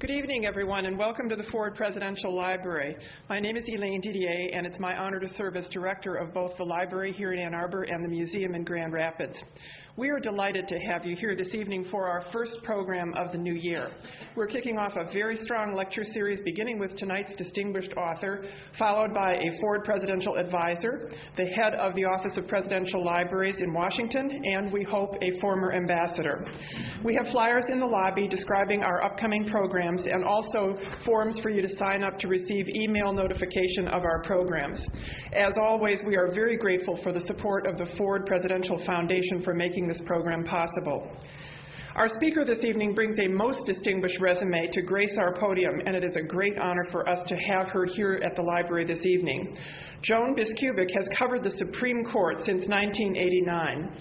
Good evening, everyone, and welcome to the Ford Presidential Library. My name is Elaine Didier, and it's my honor to serve as director of both the library here in Ann Arbor and the museum in Grand Rapids. We are delighted to have you here this evening for our first program of the new year. We're kicking off a very strong lecture series beginning with tonight's distinguished author, followed by a Ford Presidential Advisor, the head of the Office of Presidential Libraries in Washington, and we hope a former ambassador. We have flyers in the lobby describing our upcoming programs and also forms for you to sign up to receive email notification of our programs. As always, we are very grateful for the support of the Ford Presidential Foundation for making this program possible. Our speaker this evening brings a most distinguished resume to grace our podium, and it is a great honor for us to have her here at the library this evening. Joan Biskupic has covered the Supreme Court since 1989.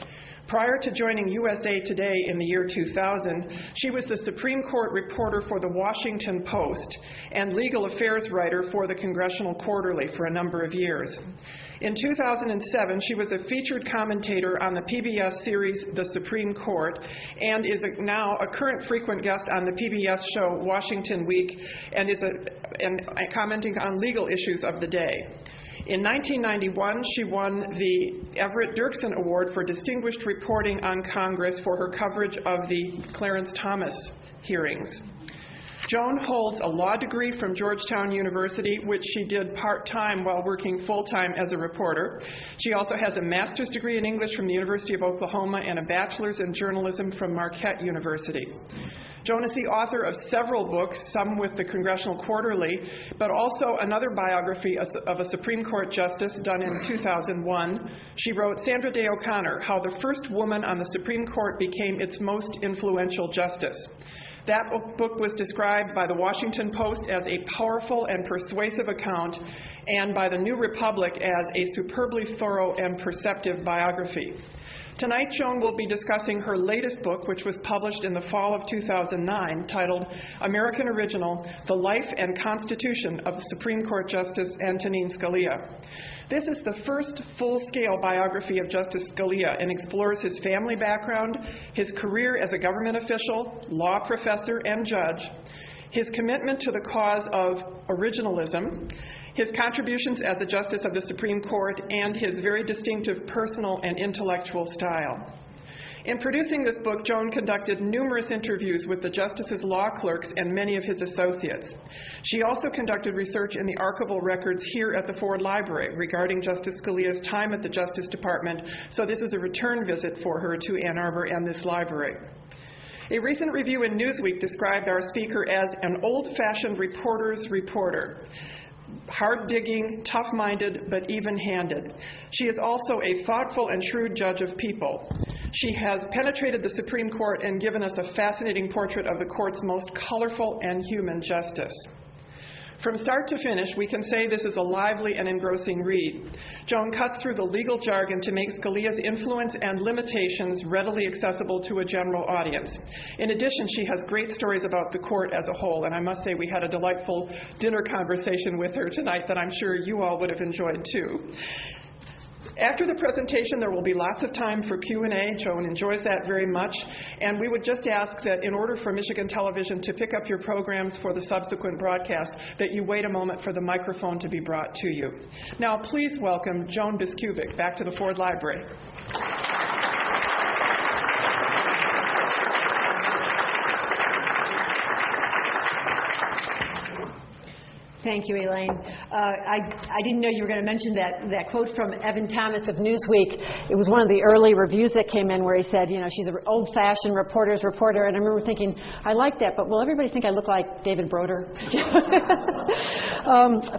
Prior to joining USA Today in the year 2000, she was the Supreme Court reporter for the Washington Post and legal affairs writer for the Congressional Quarterly for a number of years. In 2007, she was a featured commentator on the PBS series The Supreme Court and is now a current frequent guest on the PBS show Washington Week and is commenting on legal issues of the day. In 1991, she won the Everett Dirksen Award for Distinguished Reporting on Congress for her coverage of the Clarence Thomas hearings. Joan holds a law degree from Georgetown University, which she did part-time while working full-time as a reporter. She also has a master's degree in English from the University of Oklahoma and a bachelor's in journalism from Marquette University. Joan is the author of several books, some with the Congressional Quarterly, but also another biography of a Supreme Court justice done in 2001. She wrote Sandra Day O'Connor, How the First Woman on the Supreme Court Became Its Most Influential Justice. That book was described by the Washington Post as a powerful and persuasive account and by the New Republic as a superbly thorough and perceptive biography. Tonight, Joan will be discussing her latest book, which was published in the fall of 2009, titled American Original, The Life and Constitution of Supreme Court Justice Antonin Scalia. This is the first full-scale biography of Justice Scalia and explores his family background, his career as a government official, law professor, and judge, his commitment to the cause of originalism, his contributions as a justice of the Supreme Court, and his very distinctive personal and intellectual style. In producing this book, Joan conducted numerous interviews with the justice's law clerks and many of his associates. She also conducted research in the archival records here at the Ford Library regarding Justice Scalia's time at the Justice Department, so this is a return visit for her to Ann Arbor and this library. A recent review in Newsweek described our speaker as an old-fashioned reporter's reporter. Hard-digging, tough-minded, but even-handed. She is also a thoughtful and shrewd judge of people. She has penetrated the Supreme Court and given us a fascinating portrait of the court's most colorful and human justice. From start to finish, we can say this is a lively and engrossing read. Joan cuts through the legal jargon to make Scalia's influence and limitations readily accessible to a general audience. In addition, she has great stories about the court as a whole, and I must say we had a delightful dinner conversation with her tonight that I'm sure you all would have enjoyed too. After the presentation, there will be lots of time for Q&A. Joan enjoys that very much. And we would just ask that in order for Michigan Television to pick up your programs for the subsequent broadcast, that you wait a moment for the microphone to be brought to you. Now, please welcome Joan Biskupic back to the Ford Library. Thank you, Elaine. I didn't know you were going to mention that quote from Evan Thomas of Newsweek. It was one of the early reviews that came in where he said, you know, she's an old-fashioned reporter's reporter. And I remember thinking, I like that, but will everybody think I look like David Broder?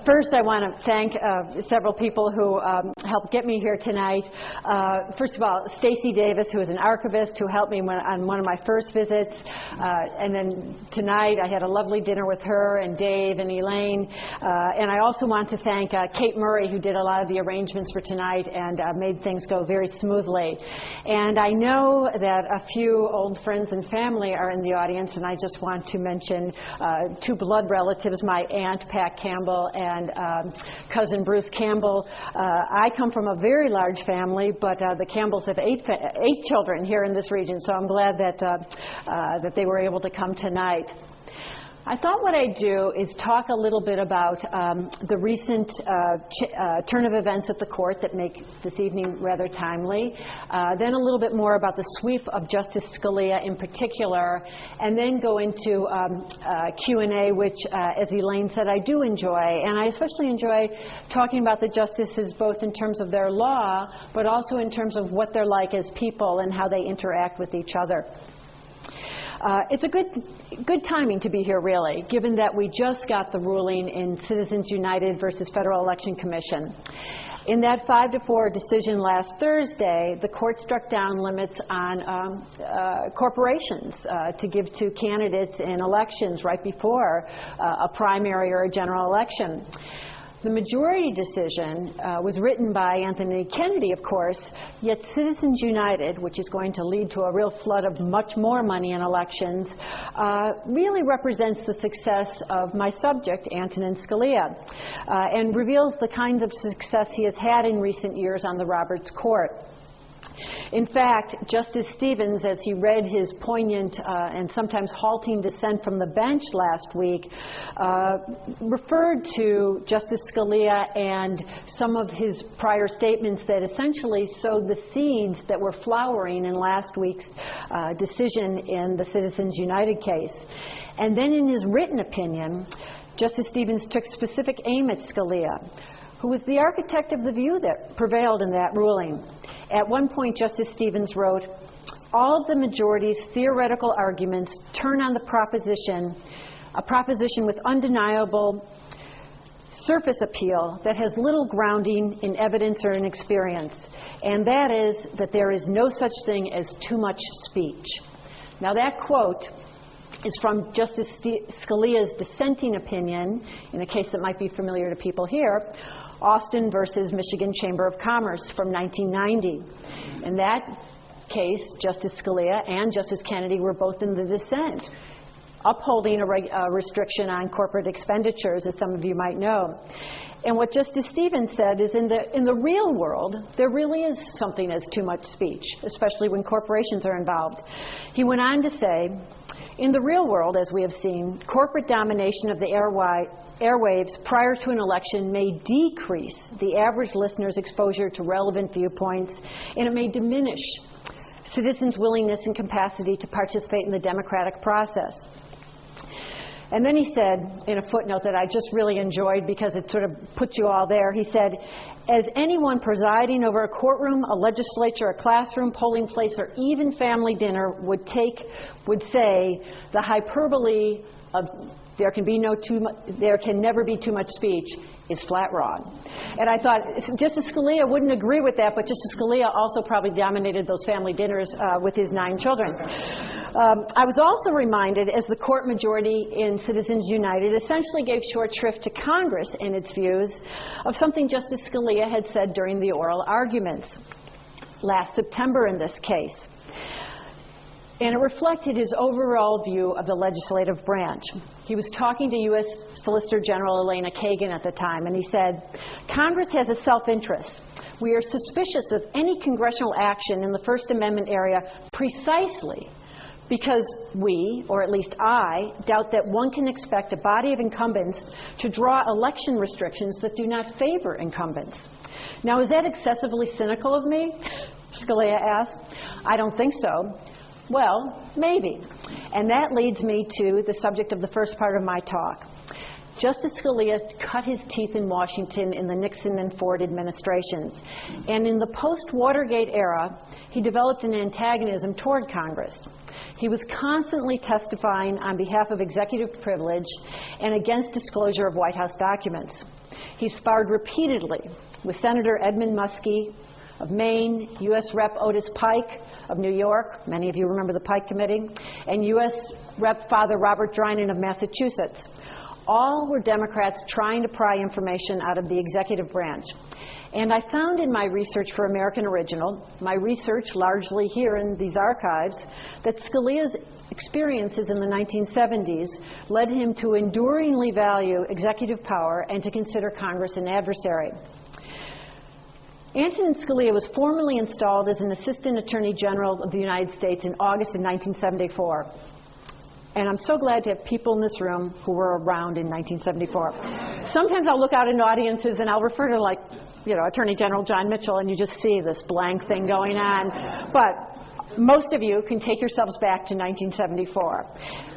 First, I want to thank several people who helped get me here tonight. First of all, Stacy Davis, who is an archivist, who helped me on one of my first visits. And then tonight, I had a lovely dinner with her and Dave and Elaine. And I also want to thank Kate Murray, who did a lot of the arrangements for tonight and made things go very smoothly. And I know that a few old friends and family are in the audience, and I just want to mention two blood relatives, my aunt, Pat Campbell, and cousin Bruce Campbell. I come from a very large family, but the Campbells have eight children here in this region, so I'm glad that, that they were able to come tonight. I thought what I'd do is talk a little bit about the recent turn of events at the court that make this evening rather timely, then a little bit more about the sweep of Justice Scalia in particular, and then go into Q&A, which, as Elaine said, I do enjoy. And I especially enjoy talking about the justices both in terms of their law, but also in terms of what they're like as people and how they interact with each other. It's a good timing to be here, really, given that we just got the ruling in Citizens United versus Federal Election Commission. In that 5-4 decision last Thursday, the court struck down limits on corporations to give to candidates in elections right before a primary or a general election. The majority decision was written by Anthony Kennedy, of course, yet Citizens United, which is going to lead to a real flood of much more money in elections, really represents the success of my subject, Antonin Scalia, and reveals the kinds of success he has had in recent years on the Roberts Court. In fact, Justice Stevens, as he read his poignant and sometimes halting dissent from the bench last week, referred to Justice Scalia and some of his prior statements that essentially sowed the seeds that were flowering in last week's decision in the Citizens United case. And then in his written opinion, Justice Stevens took specific aim at Scalia, who was the architect of the view that prevailed in that ruling. At one point, Justice Stevens wrote, "All of the majority's theoretical arguments turn on the proposition, a proposition with undeniable surface appeal that has little grounding in evidence or in experience, and that is that there is no such thing as too much speech." Now that quote is from Justice Scalia's dissenting opinion, in a case that might be familiar to people here, Austin versus Michigan Chamber of Commerce from 1990. In that case, Justice Scalia and Justice Kennedy were both in the dissent, upholding a restriction on corporate expenditures, as some of you might know. And what Justice Stevens said is in the real world, there really is something as too much speech, especially when corporations are involved. He went on to say, "In the real world, as we have seen, corporate domination of the airwaves prior to an election may decrease the average listener's exposure to relevant viewpoints, and it may diminish citizens' willingness and capacity to participate in the democratic process." And then he said, in a footnote that I just really enjoyed because it sort of puts you all there, he said, "As anyone presiding over a courtroom, a legislature, a classroom, polling place, or even family dinner would say, the hyperbole of there can never be too much speech is flat wrong." And I thought, Justice Scalia wouldn't agree with that, but Justice Scalia also probably dominated those family dinners with his 9 children. I was also reminded, as the court majority in Citizens United essentially gave short shrift to Congress in its views, of something Justice Scalia had said during the oral arguments last September in this case. And it reflected his overall view of the legislative branch. He was talking to U.S. Solicitor General Elena Kagan at the time, and he said, "Congress has a self-interest. We are suspicious of any congressional action in the First Amendment area precisely because we, or at least I, doubt that one can expect a body of incumbents to draw election restrictions that do not favor incumbents." Now, is that excessively cynical of me? Scalia asked. I don't think so. Well, maybe. And that leads me to the subject of the first part of my talk. Justice Scalia cut his teeth in Washington in the Nixon and Ford administrations. And in the post-Watergate era, he developed an antagonism toward Congress. He was constantly testifying on behalf of executive privilege and against disclosure of White House documents. He sparred repeatedly with Senator Edmund Muskie of Maine, U.S. Rep. Otis Pike of New York, many of you remember the Pike Committee, and U.S. Rep. Father Robert Drinan of Massachusetts. All were Democrats trying to pry information out of the executive branch. And I found in my research for American Original, my research largely here in these archives, that Scalia's experiences in the 1970s led him to enduringly value executive power and to consider Congress an adversary. Antonin Scalia was formally installed as an Assistant Attorney General of the United States in August of 1974. And I'm so glad to have people in this room who were around in 1974. Sometimes I'll look out in audiences and I'll refer to, like, Attorney General John Mitchell, and you just see this blank thing going on. But most of you can take yourselves back to 1974.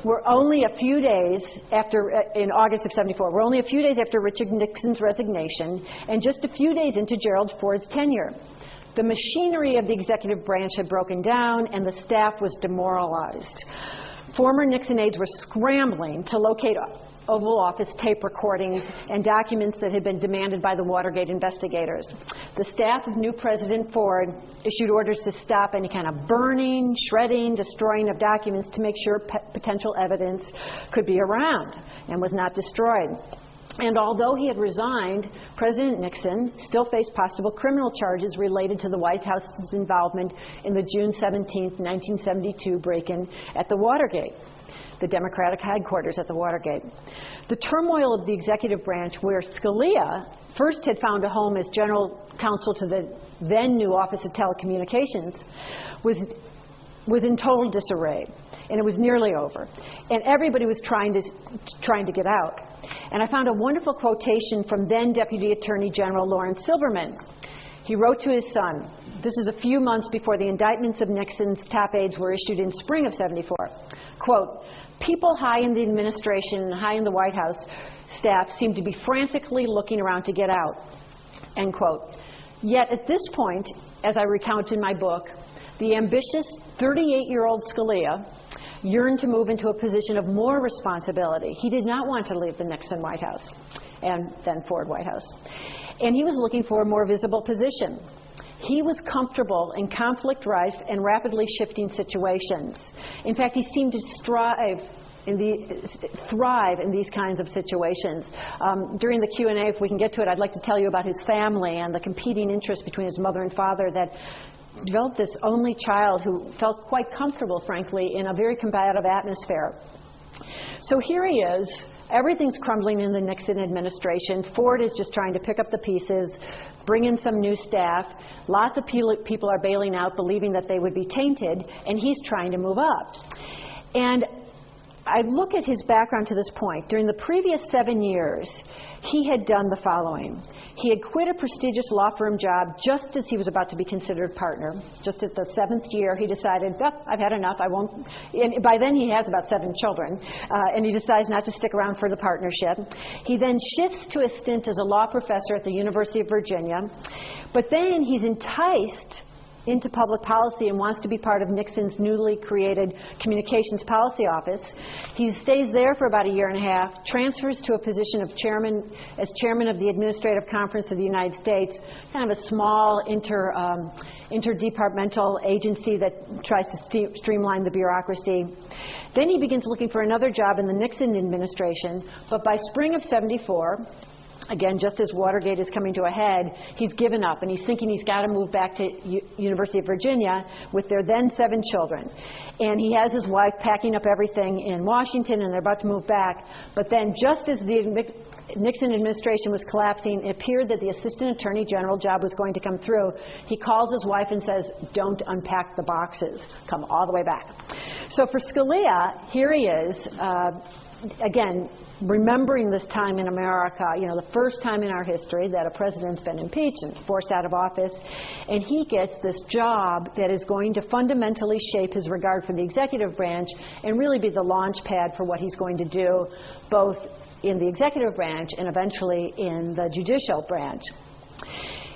We're only a few days after, in August of 74, we're only a few days after Richard Nixon's resignation and just a few days into Gerald Ford's tenure. The machinery of the executive branch had broken down and the staff was demoralized. Former Nixon aides were scrambling to locate Oval Office tape recordings and documents that had been demanded by the Watergate investigators. The staff of new President Ford issued orders to stop any kind of burning, shredding, destroying of documents to make sure potential evidence could be around and was not destroyed. And although he had resigned, President Nixon still faced possible criminal charges related to the White House's involvement in the June 17, 1972 break-in at the Watergate, the Democratic headquarters at the Watergate. The turmoil of the executive branch, where Scalia first had found a home as general counsel to the then new Office of Telecommunications, was in total disarray, and it was nearly over. And everybody was trying to get out. And I found a wonderful quotation from then Deputy Attorney General Lawrence Silberman. He wrote to his son, this is a few months before the indictments of Nixon's top aides were issued in spring of '74. Quote, people high in the administration and high in the White House staff seem to be frantically looking around to get out, end quote. Yet at this point, as I recount in my book, the ambitious 38-year-old Scalia yearned to move into a position of more responsibility. He did not want to leave the Nixon White House and then Ford White House. And he was looking for a more visible position. He was comfortable in conflict-rife and rapidly shifting situations. In fact, he seemed to thrive in these kinds of situations. During the Q&A, if we can get to it, I'd like to tell you about his family and the competing interests between his mother and father that developed this only child who felt quite comfortable, frankly, in a very combative atmosphere. So here he is. Everything's crumbling in the Nixon administration. Ford is just trying to pick up the pieces, bring in some new staff. Lots of people are bailing out, believing that they would be tainted, and he's trying to move up. And I look at his background to this point. During the previous 7 years, he had done the following. He had quit a prestigious law firm job just as he was about to be considered partner. Just at the 7th year, he decided, well, I've had enough. I won't. And by then, he has about 7 children, and he decides not to stick around for the partnership. He then shifts to a stint as a law professor at the University of Virginia. But then he's enticed into public policy and wants to be part of Nixon's newly created Communications Policy Office. He stays there for about a year and a half, transfers to a position of chairman of the Administrative Conference of the United States, kind of a small interdepartmental agency that tries to streamline the bureaucracy. Then he begins looking for another job in the Nixon administration, but by spring of '74, again, just as Watergate is coming to a head, he's given up, and he's thinking he's got to move back to University of Virginia with their then 7 children. And he has his wife packing up everything in Washington, and they're about to move back. But then, just as the Nixon administration was collapsing, it appeared that the Assistant Attorney General job was going to come through. He calls his wife and says, don't unpack the boxes. Come all the way back. So for Scalia, here he is, again, remembering this time in America, the first time in our history that a president's been impeached and forced out of office, and he gets this job that is going to fundamentally shape his regard for the executive branch and really be the launch pad for what he's going to do both in the executive branch and eventually in the judicial branch.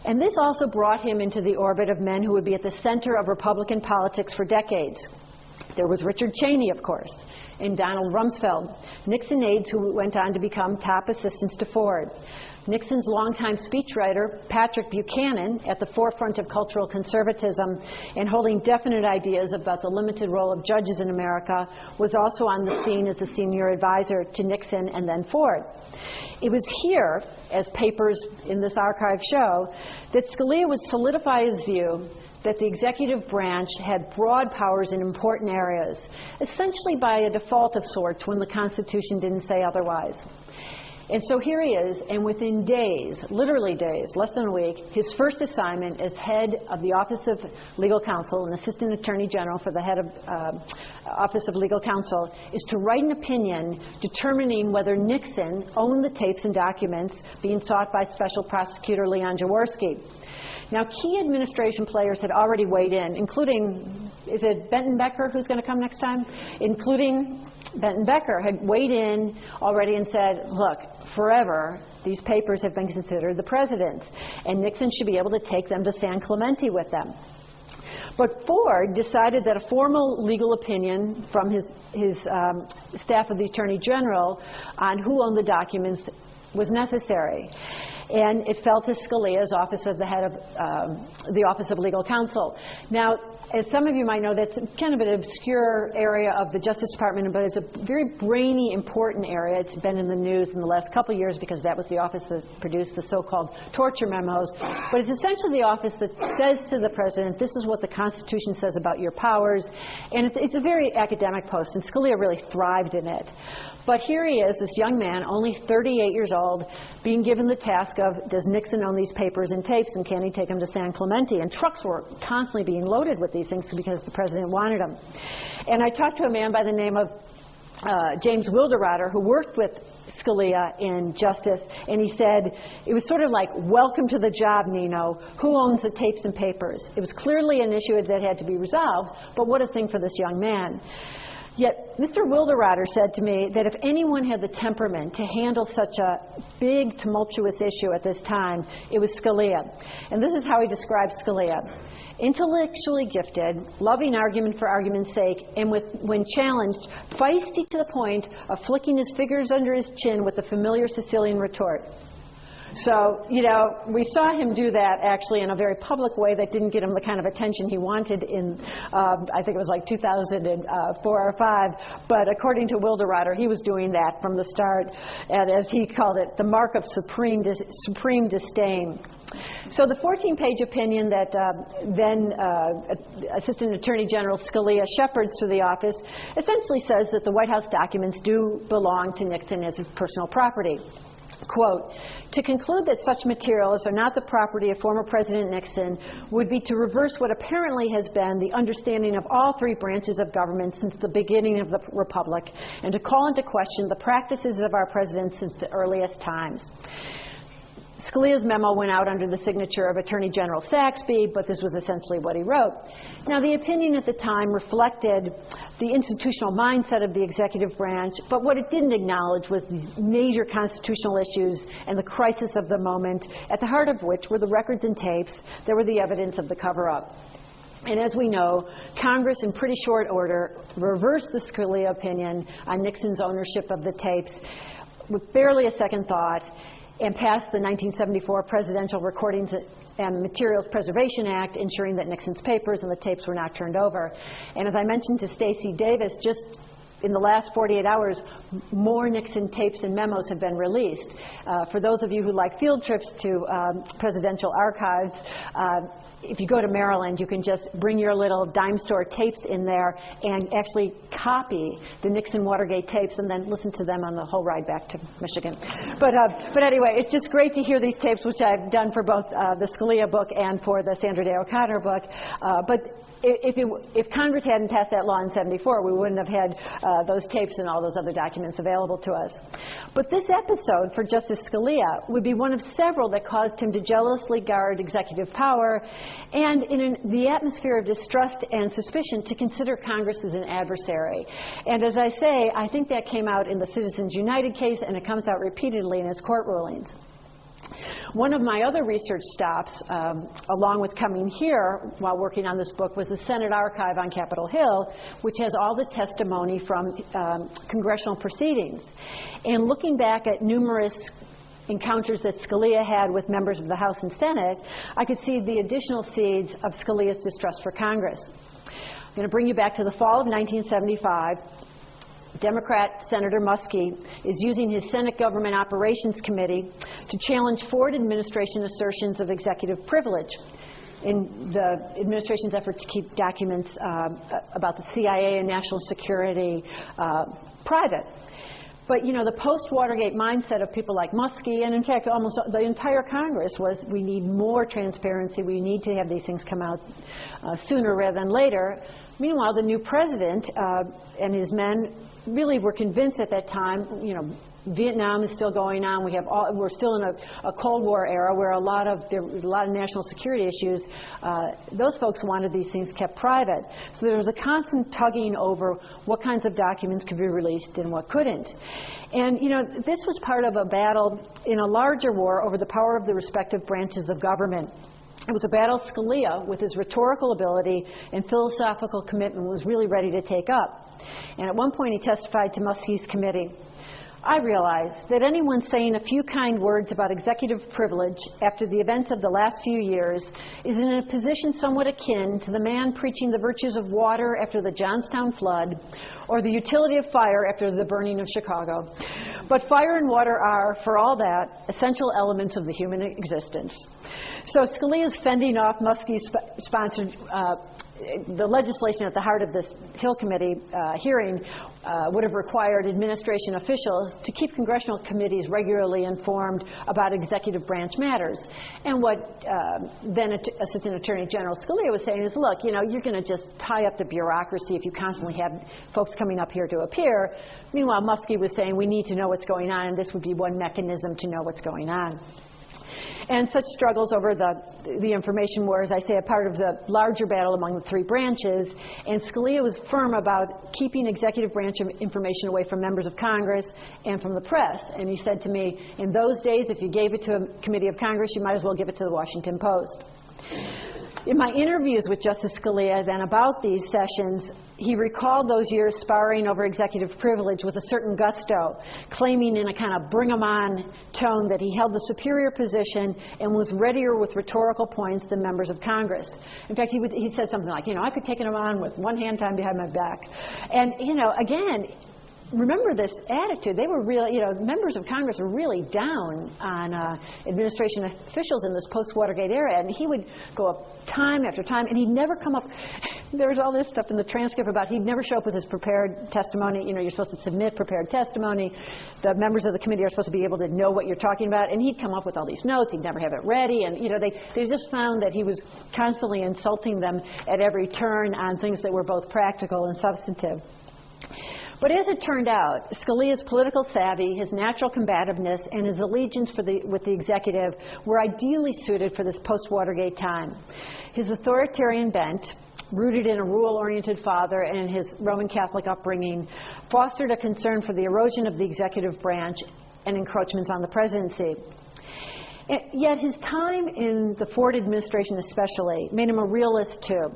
And this also brought him into the orbit of men who would be at the center of Republican politics for decades. There was Richard Cheney, of course, and Donald Rumsfeld, Nixon aides who went on to become top assistants to Ford. Nixon's longtime speechwriter, Patrick Buchanan, at the forefront of cultural conservatism and holding definite ideas about the limited role of judges in America, was also on the scene as a senior advisor to Nixon and then Ford. It was here, as papers in this archive show, that Scalia would solidify his view that the executive branch had broad powers in important areas, essentially by a default of sorts when the Constitution didn't say otherwise. And so here he is, and within days, literally days, less than a week, his first assignment as head of the Office of Legal Counsel, an Assistant Attorney General for the head of Office of Legal Counsel, is to write an opinion determining whether Nixon owned the tapes and documents being sought by Special Prosecutor Leon Jaworski. Now, key administration players had already weighed in, including, is it Benton Becker who's going to come next time? Including Benton Becker had weighed in already and said, look, forever, these papers have been considered the president's, and Nixon should be able to take them to San Clemente with them. But Ford decided that a formal legal opinion from his staff of the Attorney General on who owned the documents was necessary. And it fell to Scalia's office of the head of the Office of Legal Counsel. Now, as some of you might know, that's kind of an obscure area of the Justice Department, but it's a very brainy, important area. It's been in the news in the last couple of years because that was the office that produced the so-called torture memos. But it's essentially the office that says to the president, this is what the Constitution says about your powers. And it's a very academic post, and Scalia really thrived in it. But here he is, this young man, only 38 years old, being given the task of, does Nixon own these papers and tapes, and can he take them to San Clemente? And trucks were constantly being loaded with these things because the president wanted them. And I talked to a man by the name of James Wilderotter, who worked with Scalia in Justice, and he said, it was sort of like, welcome to the job, Nino. Who owns the tapes and papers? It was clearly an issue that had to be resolved, but what a thing for this young man. Yet Mr. Wilderotter said to me that if anyone had the temperament to handle such a big, tumultuous issue at this time, it was Scalia. And this is how he describes Scalia. Intellectually gifted, loving argument for argument's sake, and when challenged, feisty to the point of flicking his fingers under his chin with the familiar Sicilian retort. So, you know, we saw him do that actually in a very public way that didn't get him the kind of attention he wanted in, I think it was like 2004 or 5. But according to Wilderotter, he was doing that from the start, and as he called it, the mark of supreme disdain. So the 14-page opinion that then Assistant Attorney General Scalia shepherds through the office essentially says that the White House documents do belong to Nixon as his personal property. Quote, to conclude that such materials are not the property of former President Nixon would be to reverse what apparently has been the understanding of all three branches of government since the beginning of the Republic, and to call into question the practices of our presidents since the earliest times. Scalia's memo went out under the signature of Attorney General Saxby, but this was essentially what he wrote. Now, the opinion at the time reflected the institutional mindset of the executive branch, but what it didn't acknowledge was these major constitutional issues and the crisis of the moment, at the heart of which were the records and tapes that were the evidence of the cover-up. And as we know, Congress, in pretty short order, reversed the Scalia opinion on Nixon's ownership of the tapes with barely a second thought, and passed the 1974 Presidential Recordings and Materials Preservation Act, ensuring that Nixon's papers and the tapes were not turned over. And as I mentioned to Stacey Davis, just in the last 48 hours, more Nixon tapes and memos have been released. For those of you who like field trips to presidential archives, if you go to Maryland, you can just bring your little dime store tapes in there and actually copy the Nixon Watergate tapes and then listen to them on the whole ride back to Michigan. But anyway, it's just great to hear these tapes, which I've done for both the Scalia book and for the Sandra Day O'Connor book. But if Congress hadn't passed that law in '74, we wouldn't have had those tapes and all those other documents available to us. But this episode for Justice Scalia would be one of several that caused him to jealously guard executive power, and in the atmosphere of distrust and suspicion, to consider Congress as an adversary. And as I say, I think that came out in the Citizens United case, and it comes out repeatedly in his court rulings. One of my other research stops, along with coming here while working on this book, was the Senate Archive on Capitol Hill, which has all the testimony from congressional proceedings. And looking back at numerous encounters that Scalia had with members of the House and Senate, I could see the additional seeds of Scalia's distrust for Congress. I'm going to bring you back to the fall of 1975. Democrat Senator Muskie is using his Senate Government Operations Committee to challenge Ford administration assertions of executive privilege in the administration's effort to keep documents about the CIA and national security private. But, you know, the post-Watergate mindset of people like Muskie, and in fact almost the entire Congress, was we need more transparency, we need to have these things come out sooner rather than later. Meanwhile, the new president and his men really were convinced at that time, you know, Vietnam is still going on. We're still in a Cold War era where there was a lot of national security issues. Those folks wanted these things kept private. So there was a constant tugging over what kinds of documents could be released and what couldn't. And, you know, this was part of a battle in a larger war over the power of the respective branches of government. It was a battle Scalia, with his rhetorical ability and philosophical commitment, was really ready to take up. And at one point he testified to Muskie's committee, "I realize that anyone saying a few kind words about executive privilege after the events of the last few years is in a position somewhat akin to the man preaching the virtues of water after the Johnstown flood or the utility of fire after the burning of Chicago. But fire and water are, for all that, essential elements of the human existence." So Scalia's fending off Muskie's sponsored the legislation at the heart of this Hill Committee hearing would have required administration officials to keep congressional committees regularly informed about executive branch matters. And what then Assistant Attorney General Scalia was saying is, look, you know, you're going to just tie up the bureaucracy if you constantly have folks coming up here to appear. Meanwhile, Muskie was saying we need to know what's going on, and this would be one mechanism to know what's going on. And such struggles over the information were, as I say, a part of the larger battle among the three branches. And Scalia was firm about keeping executive branch information away from members of Congress and from the press. And he said to me, in those days, if you gave it to a committee of Congress, you might as well give it to the Washington Post. In my interviews with Justice Scalia then about these sessions, he recalled those years sparring over executive privilege with a certain gusto, claiming in a kind of bring-em-on tone that he held the superior position and was readier with rhetorical points than members of Congress. In fact, he said something like, you know, I could take him on with one hand tied behind my back. And, you know, again, remember this attitude. They were really, you know, members of Congress were really down on administration officials in this post-Watergate era, and he would go up time after time, and he'd never come up. There was all this stuff in the transcript about he'd never show up with his prepared testimony. You know, you're supposed to submit prepared testimony. The members of the committee are supposed to be able to know what you're talking about, and he'd come up with all these notes. He'd never have it ready, and, you know, they just found that he was constantly insulting them at every turn on things that were both practical and substantive. But as it turned out, Scalia's political savvy, his natural combativeness, and his allegiance with the executive were ideally suited for this post-Watergate time. His authoritarian bent, rooted in a rule-oriented father and his Roman Catholic upbringing, fostered a concern for the erosion of the executive branch and encroachments on the presidency. Yet his time in the Ford administration especially made him a realist too.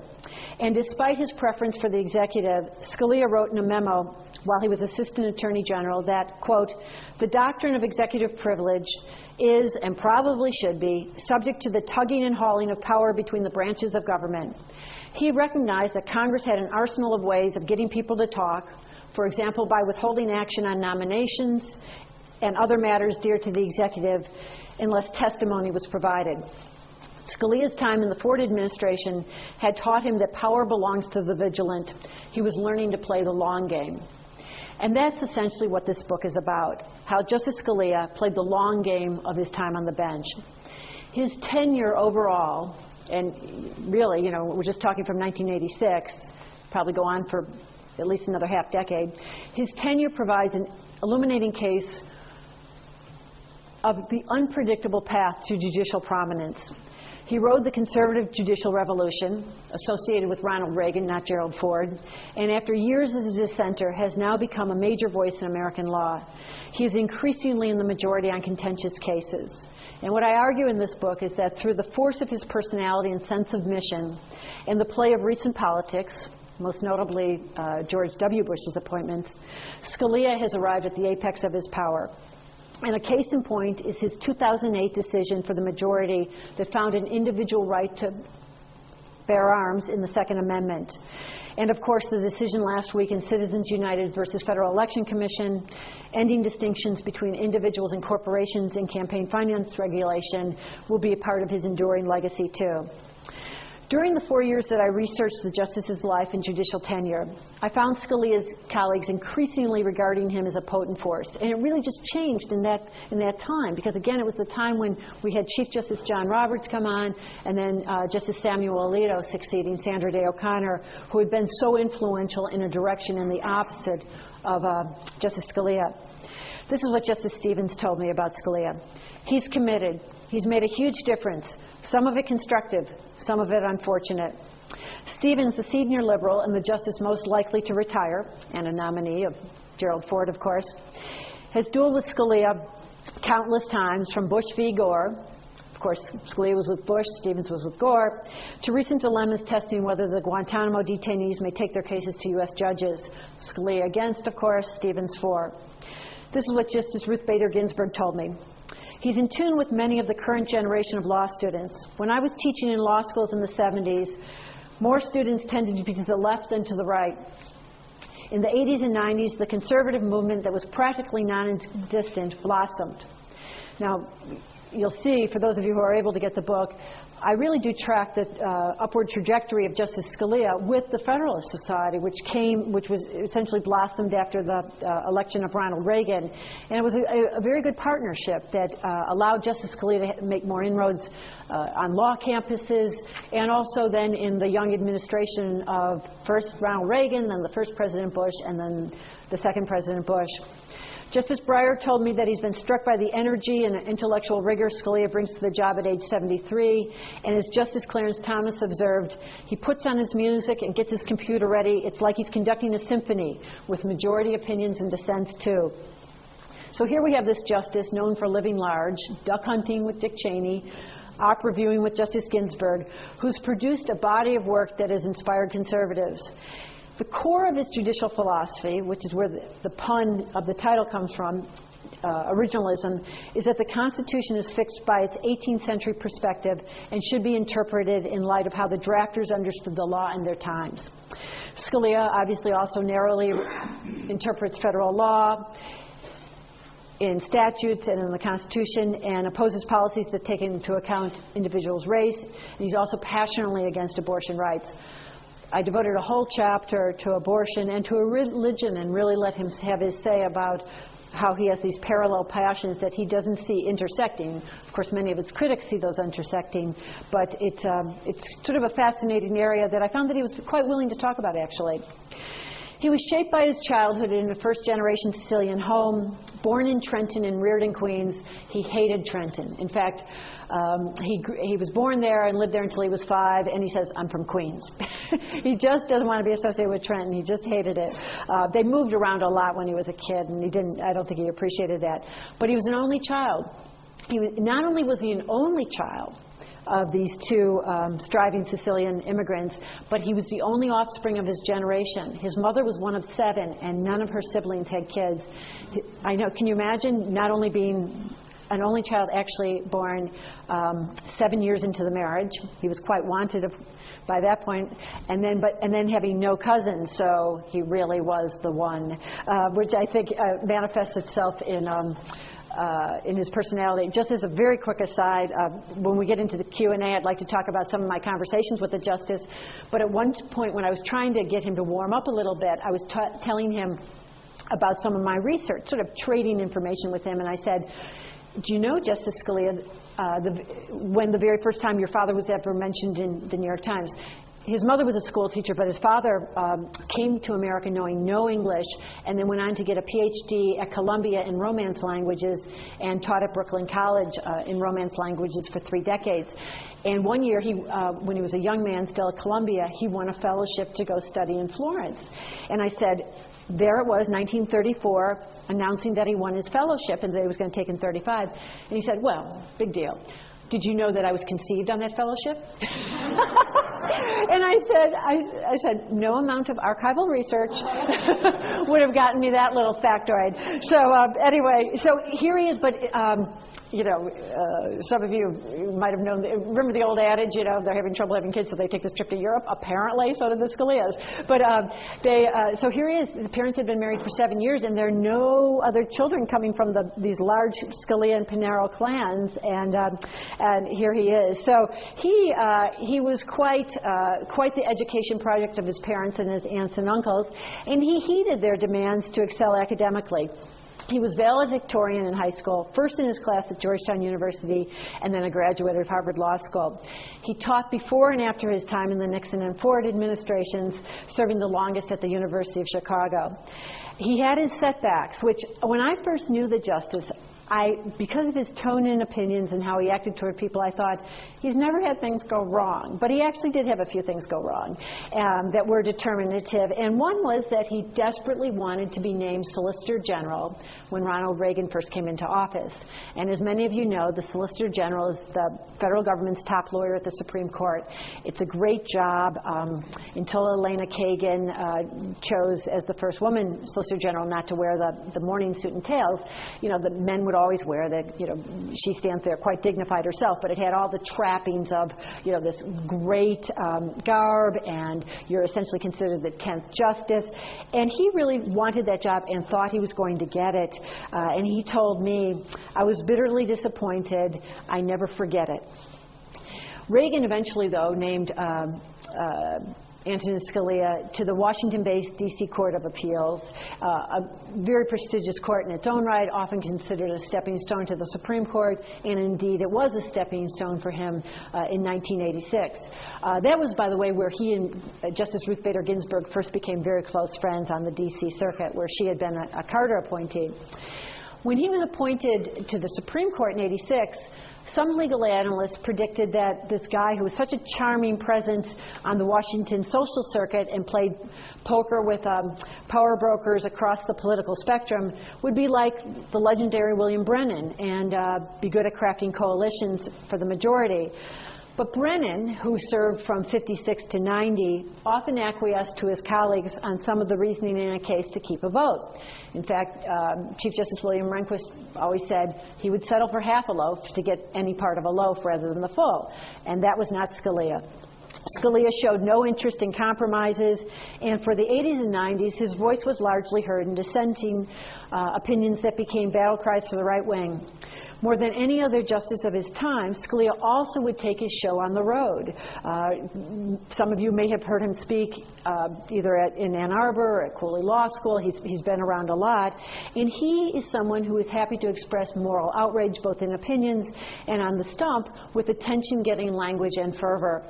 And despite his preference for the executive, Scalia wrote in a memo while he was Assistant Attorney General that, quote, "The doctrine of executive privilege is, and probably should be, subject to the tugging and hauling of power between the branches of government." He recognized that Congress had an arsenal of ways of getting people to talk, for example, by withholding action on nominations and other matters dear to the executive unless testimony was provided. Scalia's time in the Ford administration had taught him that power belongs to the vigilant. He was learning to play the long game. And that's essentially what this book is about, how Justice Scalia played the long game of his time on the bench. His tenure overall, and really, you know, we're just talking from 1986, probably go on for at least another half decade, his tenure provides an illuminating case of the unpredictable path to judicial prominence. He rode the conservative judicial revolution, associated with Ronald Reagan, not Gerald Ford, and after years as a dissenter, has now become a major voice in American law. He is increasingly in the majority on contentious cases. And what I argue in this book is that through the force of his personality and sense of mission, and the play of recent politics, most notably George W. Bush's appointments, Scalia has arrived at the apex of his power. And a case in point is his 2008 decision for the majority that found an individual right to bear arms in the Second Amendment. And of course, the decision last week in Citizens United versus Federal Election Commission, ending distinctions between individuals and corporations in campaign finance regulation, will be a part of his enduring legacy too. During the 4 years that I researched the justice's life and judicial tenure, I found Scalia's colleagues increasingly regarding him as a potent force. And it really just changed in that time, because again, it was the time when we had Chief Justice John Roberts come on, and then Justice Samuel Alito succeeding Sandra Day O'Connor, who had been so influential in a direction in the opposite of Justice Scalia. This is what Justice Stevens told me about Scalia. He's committed. He's made a huge difference. Some of it constructive, some of it unfortunate. Stevens, the senior liberal and the justice most likely to retire, and a nominee of Gerald Ford, of course, has dueled with Scalia countless times, from Bush v. Gore. Of course, Scalia was with Bush, Stevens was with Gore, to recent dilemmas testing whether the Guantanamo detainees may take their cases to U.S. judges. Scalia against, of course, Stevens for. This is what Justice Ruth Bader Ginsburg told me. He's in tune with many of the current generation of law students. When I was teaching in law schools in the 70s, more students tended to be to the left than to the right. In the 80s and 90s, the conservative movement that was practically non-existent blossomed. Now, you'll see, for those of you who are able to get the book, I really do track the upward trajectory of Justice Scalia with the Federalist Society, which was essentially blossomed after the election of Ronald Reagan. And it was a very good partnership that allowed Justice Scalia to make more inroads on law campuses, and also then in the young administration of first Ronald Reagan, then the first President Bush, and then the second President Bush. Justice Breyer told me that he's been struck by the energy and intellectual rigor Scalia brings to the job at age 73. And as Justice Clarence Thomas observed, he puts on his music and gets his computer ready. It's like he's conducting a symphony with majority opinions and dissents, too. So here we have this justice known for living large, duck hunting with Dick Cheney, opera viewing with Justice Ginsburg, who's produced a body of work that has inspired conservatives. The core of his judicial philosophy, which is where the pun of the title comes from, originalism, is that the Constitution is fixed by its 18th century perspective and should be interpreted in light of how the drafters understood the law in their times. Scalia obviously also narrowly interprets federal law in statutes and in the Constitution, and opposes policies that take into account individuals' race. And he's also passionately against abortion rights. I devoted a whole chapter to abortion and to a religion, and really let him have his say about how he has these parallel passions that he doesn't see intersecting. Of course, many of his critics see those intersecting, but it's sort of a fascinating area that I found that he was quite willing to talk about, actually. He was shaped by his childhood in a first-generation Sicilian home. Born in Trenton and reared in Queens, he hated Trenton. In fact, he was born there and lived there until he was 5, and he says, "I'm from Queens." He just doesn't want to be associated with Trenton. He just hated it. They moved around a lot when he was a kid, and I don't think he appreciated that. But he was an only child. Not only was he an only child of these two striving Sicilian immigrants, but he was the only offspring of his generation. His mother was one of 7, and none of her siblings had kids. I know, can you imagine not only being an only child, actually born 7 years into the marriage? He was quite wanted by that point, and then having no cousins, so he really was the one, which I think manifests itself in his personality. Just as a very quick aside, when we get into the Q&A, I'd like to talk about some of my conversations with the justice. But at one point, when I was trying to get him to warm up a little bit, I was telling him about some of my research, sort of trading information with him. And I said, "Do you know, Justice Scalia, when the very first time your father was ever mentioned in the New York Times?" His mother was a school teacher, but his father came to America knowing no English, and then went on to get a PhD at Columbia in Romance languages, and taught at Brooklyn College in Romance languages for 3 decades. And one year, when he was a young man still at Columbia, he won a fellowship to go study in Florence. And I said, there it was, 1934, announcing that he won his fellowship and that he was going to take in 35. And he said, "Well, big deal. Did you know that I was conceived on that fellowship?" And I said, no amount of archival research would have gotten me that little factoid. So anyway, so here he is, but you know, some of you might have known, remember the old adage, you know, they're having trouble having kids, so they take this trip to Europe? Apparently, so did the Scalias. But so here he is. The parents had been married for 7 years, and there are no other children coming from these large Scalia and Pinero clans. And and here he is. So he was quite the education project of his parents and his aunts and uncles, and he heeded their demands to excel academically. He was valedictorian in high school, first in his class at Georgetown University, and then a graduate of Harvard Law School. He taught before and after his time in the Nixon and Ford administrations, serving the longest at the University of Chicago. He had his setbacks, which when I first knew the justice, because of his tone and opinions and how he acted toward people, I thought, he's never had things go wrong. But he actually did have a few things go wrong that were determinative. And one was that he desperately wanted to be named Solicitor General when Ronald Reagan first came into office. And as many of you know, the Solicitor General is the federal government's top lawyer at the Supreme Court. It's a great job until Elena Kagan chose, as the first woman Solicitor General, not to wear the morning suit and tails. You know, the men would always wear that, you know, she stands there quite dignified herself, but it had all the trappings of, you know, this great garb, and you're essentially considered the 10th justice. And he really wanted that job and thought he was going to get it. And he told me, I was bitterly disappointed. I never forget it. Reagan eventually, though, named Antonin Scalia to the Washington-based D.C. Court of Appeals, a very prestigious court in its own right, often considered a stepping stone to the Supreme Court, and indeed it was a stepping stone for him in 1986. That was, by the way, where he and Justice Ruth Bader Ginsburg first became very close friends on the D.C. circuit, where she had been a Carter appointee. When he was appointed to the Supreme Court in 86, some legal analysts predicted that this guy, who was such a charming presence on the Washington social circuit and played poker with power brokers across the political spectrum, would be like the legendary William Brennan and be good at crafting coalitions for the majority. But Brennan, who served from 56 to 90, often acquiesced to his colleagues on some of the reasoning in a case to keep a vote. In fact, Chief Justice William Rehnquist always said he would settle for half a loaf to get any part of a loaf rather than the full. And that was not Scalia. Scalia showed no interest in compromises, and for the 80s and 90s, his voice was largely heard in dissenting opinions that became battle cries for the right wing. More than any other justice of his time, Scalia also would take his show on the road. Some of you may have heard him speak either in Ann Arbor or at Cooley Law School. He's been around a lot. And he is someone who is happy to express moral outrage, both in opinions and on the stump, with attention-getting language and fervor.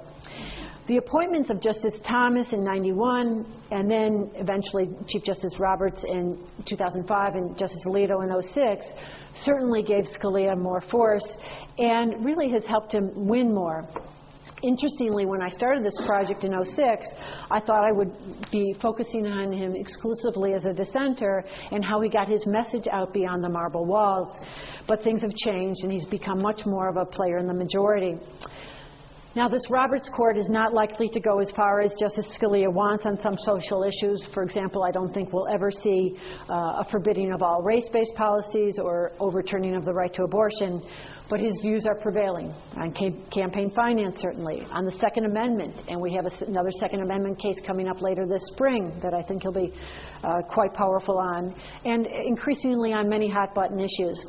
The appointments of Justice Thomas in 91, and then eventually Chief Justice Roberts in 2005 and Justice Alito in 06, certainly gave Scalia more force and really has helped him win more. Interestingly, when I started this project in 06, I thought I would be focusing on him exclusively as a dissenter and how he got his message out beyond the marble walls. But things have changed, and he's become much more of a player in the majority. Now, this Roberts Court is not likely to go as far as Justice Scalia wants on some social issues. For example, I don't think we'll ever see a forbidding of all race-based policies or overturning of the right to abortion. But his views are prevailing on campaign finance, certainly, on the Second Amendment. And we have another Second Amendment case coming up later this spring that I think he'll be quite powerful on, and increasingly on many hot-button issues.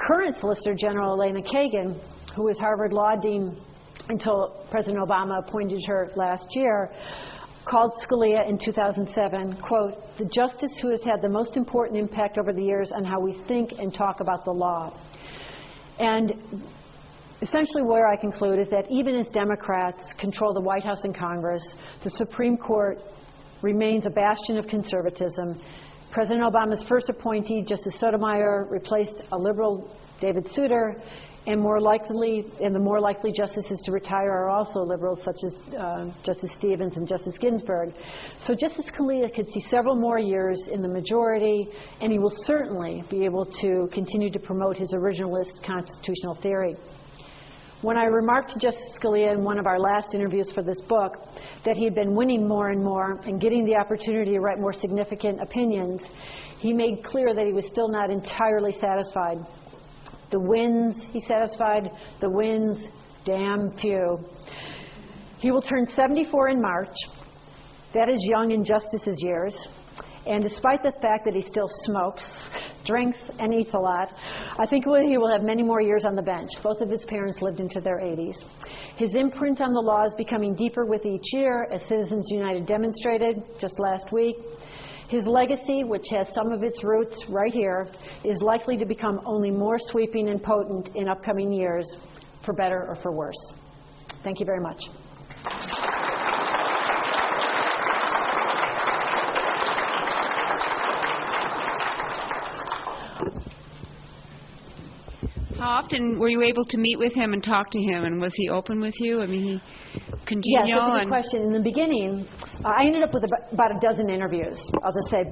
Current Solicitor General Elena Kagan, who is Harvard Law Dean until President Obama appointed her last year, called Scalia in 2007, quote, the justice who has had the most important impact over the years on how we think and talk about the law. And essentially where I conclude is that even as Democrats control the White House and Congress, the Supreme Court remains a bastion of conservatism. President Obama's first appointee, Justice Sotomayor, replaced a liberal David Souter, and the more likely justices to retire are also liberals, such as Justice Stevens and Justice Ginsburg. So Justice Scalia could see several more years in the majority, and he will certainly be able to continue to promote his originalist constitutional theory. When I remarked to Justice Scalia in one of our last interviews for this book that he had been winning more and more and getting the opportunity to write more significant opinions, he made clear that he was still not entirely satisfied. The wins, he satisfied, the wins, damn few. He will turn 74 in March. That is young in Justice's years. And despite the fact that he still smokes, drinks, and eats a lot. I think he will have many more years on the bench. Both of his parents lived into their 80s. His imprint on the law is becoming deeper with each year, as Citizens United demonstrated just last week. His legacy, which has some of its roots right here, is likely to become only more sweeping and potent in upcoming years, for better or for worse. Thank you very much. How often were you able to meet with him and talk to him, and was he open with you? I mean, he congenial? Yes, that's a good question. In the beginning, I ended up with about a dozen interviews. I'll just say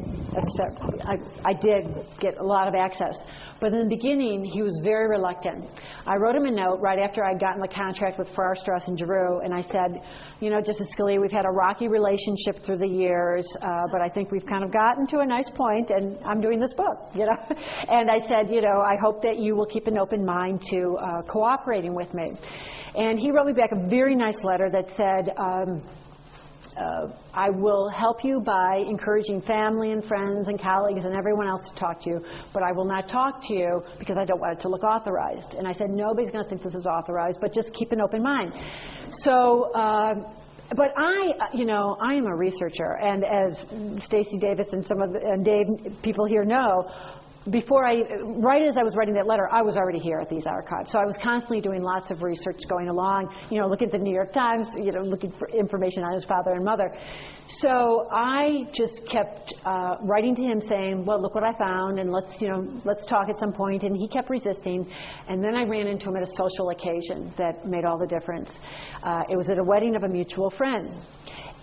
I did get a lot of access. But in the beginning, he was very reluctant. I wrote him a note right after I'd gotten the contract with Farrar, Straus, and Giroux, and I said, you know, Justice Scalia, we've had a rocky relationship through the years, but I think we've kind of gotten to a nice point, and I'm doing this book, you know. And I said, you know, I hope that you will keep an open mind to cooperating with me. And he wrote me back a very nice letter that said, I will help you by encouraging family and friends and colleagues and everyone else to talk to you, but I will not talk to you because I don't want it to look authorized. And I said, nobody's going to think this is authorized, but just keep an open mind. So, but you know, I am a researcher, and as Stacey Davis and and Dave, people here know, right as I was writing that letter, I was already here at these archives. So I was constantly doing lots of research going along, you know, looking at the New York Times, you know, looking for information on his father and mother. So I just kept writing to him saying, well, look what I found, and let's talk at some point. And he kept resisting. And then I ran into him at a social occasion that made all the difference. It was at a wedding of a mutual friend.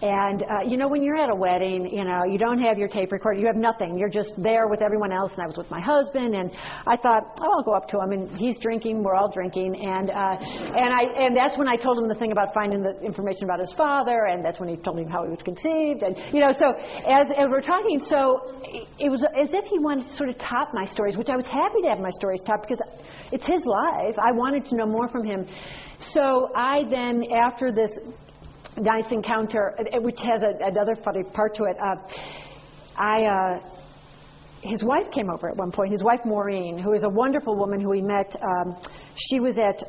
And, you know, when you're at a wedding, you know, you don't have your tape recorder, you have nothing. You're just there with everyone else, and I was with my husband, and I thought, oh, I'll go up to him, and he's drinking, we're all drinking, and that's when I told him the thing about finding the information about his father, and that's when he told me how he was conceived, and, you know, so as we're talking, so it was as if he wanted to sort of top my stories, which I was happy to have my stories topped, because it's his life. I wanted to know more from him. So I then, after this nice encounter, which has another funny part to it. His wife came over at one point, his wife Maureen, who is a wonderful woman who we met. She was at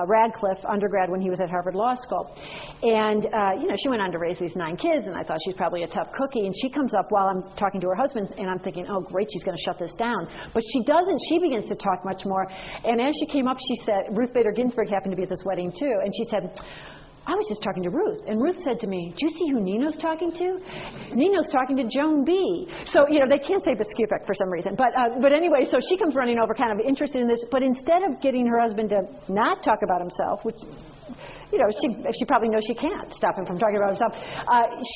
Radcliffe undergrad when he was at Harvard Law School. And, you know, she went on to raise these 9 kids, and I thought she's probably a tough cookie. And she comes up while I'm talking to her husband, and I'm thinking, oh, great, she's going to shut this down. But she doesn't. She begins to talk much more. And as she came up, she said, Ruth Bader Ginsburg happened to be at this wedding, too. And she said, I was just talking to Ruth, and Ruth said to me, do you see who Nino's talking to? Nino's talking to Joan B. So, you know, they can't say Biskupic for some reason. But anyway, so she comes running over kind of interested in this. But instead of getting her husband to not talk about himself, which, you know, she probably knows she can't stop him from talking about himself,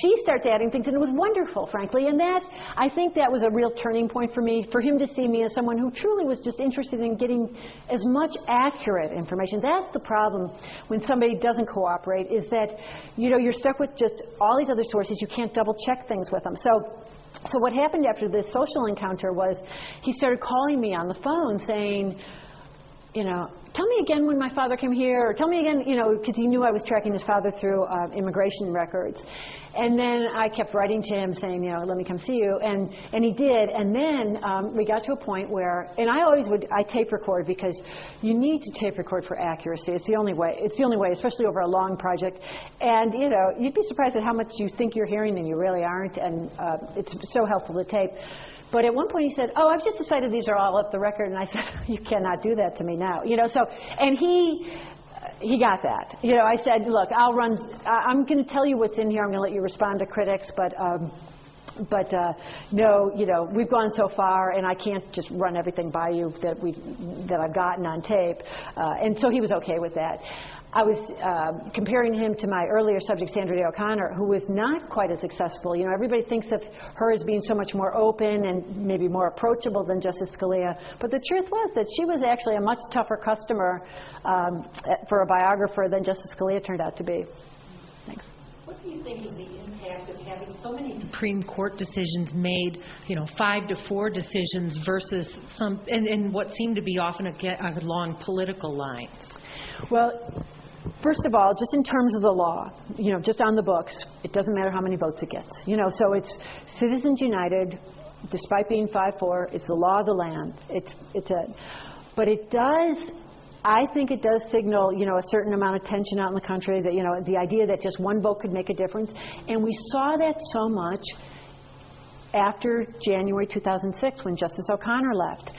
she starts adding things, and it was wonderful, frankly. And that, I think that was a real turning point for me, for him to see me as someone who truly was just interested in getting as much accurate information. That's the problem when somebody doesn't cooperate, is that, you know, you're stuck with just all these other sources. You can't double check things with them. So what happened after this social encounter was he started calling me on the phone saying, you know, tell me again when my father came here, or tell me again, you know, because he knew I was tracking his father through immigration records. And then I kept writing to him saying, you know, let me come see you, and he did. And then we got to a point where, and I tape record, because you need to tape record for accuracy. It's the only way. It's the only way, especially over a long project. And, you know, you'd be surprised at how much you think you're hearing and you really aren't, and it's so helpful to tape. But at one point he said, oh, I've just decided these are all up the record. And I said, you cannot do that to me now. You know, so, and he got that. You know, I said, look, I'm going to tell you what's in here. I'm going to let you respond to critics, but no, you know, we've gone so far, and I can't just run everything by you that I've gotten on tape. And so he was okay with that. I was comparing him to my earlier subject, Sandra Day O'Connor, who was not quite as successful. You know, everybody thinks of her as being so much more open and maybe more approachable than Justice Scalia. But the truth was that she was actually a much tougher customer for a biographer than Justice Scalia turned out to be. Thanks. What do you think is the impact of having so many Supreme Court decisions made, you know, 5-4 decisions versus some, and what seemed to be often along political lines? Well, first of all, just in terms of the law, you know, just on the books, it doesn't matter how many votes it gets. You know, so it's Citizens United despite being 5-4, it's the law of the land. But it does, I think it does signal, a certain amount of tension out in the country, that, the idea that just one vote could make a difference. And we saw that so much after January 2006, when Justice O'Connor left.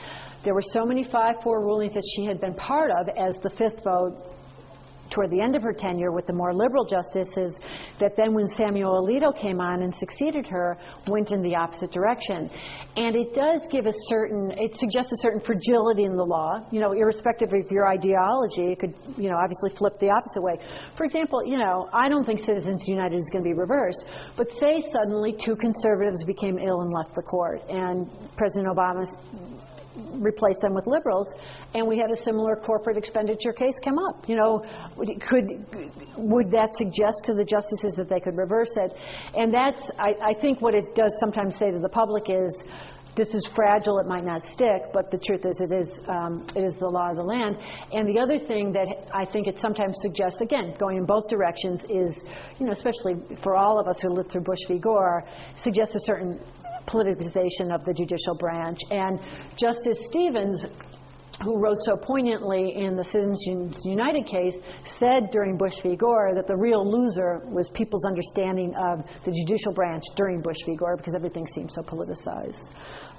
There were so many 5-4 rulings that she had been part of as the fifth vote toward the end of her tenure with the more liberal justices, that then when Samuel Alito came on and succeeded her, went in the opposite direction. And it does give it suggests a certain fragility in the law, irrespective of your ideology. It could, obviously flip the opposite way. For example, I don't think Citizens United is going to be reversed, but say suddenly 2 conservatives became ill and left the court, and President Obama replace them with liberals, and we had a similar corporate expenditure case come up. Would that suggest to the justices that they could reverse it? And that's, I think what it does sometimes say to the public is, this is fragile, it might not stick, but the truth is it is the law of the land. And the other thing that I think it sometimes suggests, again, going in both directions, is, especially for all of us who lived through Bush v. Gore, suggests a certain politicization of the judicial branch. And Justice Stevens, who wrote so poignantly in the Citizens United case, said during Bush v. Gore that the real loser was people's understanding of the judicial branch during Bush v. Gore, because everything seemed so politicized.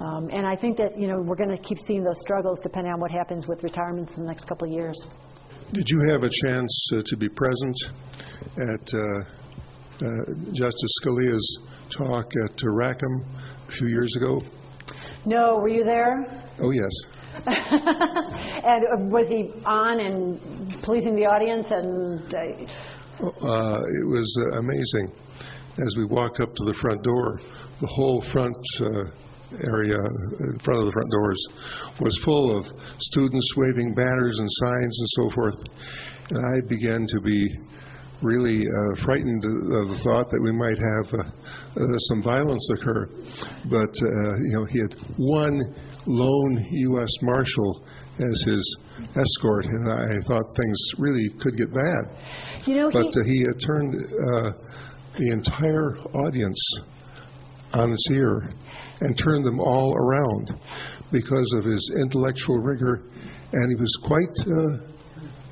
And I think that we're going to keep seeing those struggles depending on what happens with retirements in the next couple of years. Did you have a chance to be present at Justice Scalia's talk at Rackham a few years ago? No, were you there? Oh, yes. And was he on and pleasing the audience? And it was amazing. As we walked up to the front door, the whole front area in front of the front doors was full of students waving banners and signs and so forth. And I began to be really frightened of the thought that we might have some violence occur. But, he had one lone U.S. Marshal as his escort, and I thought things really could get bad. But he had turned the entire audience on its ear and turned them all around because of his intellectual rigor, and he was quite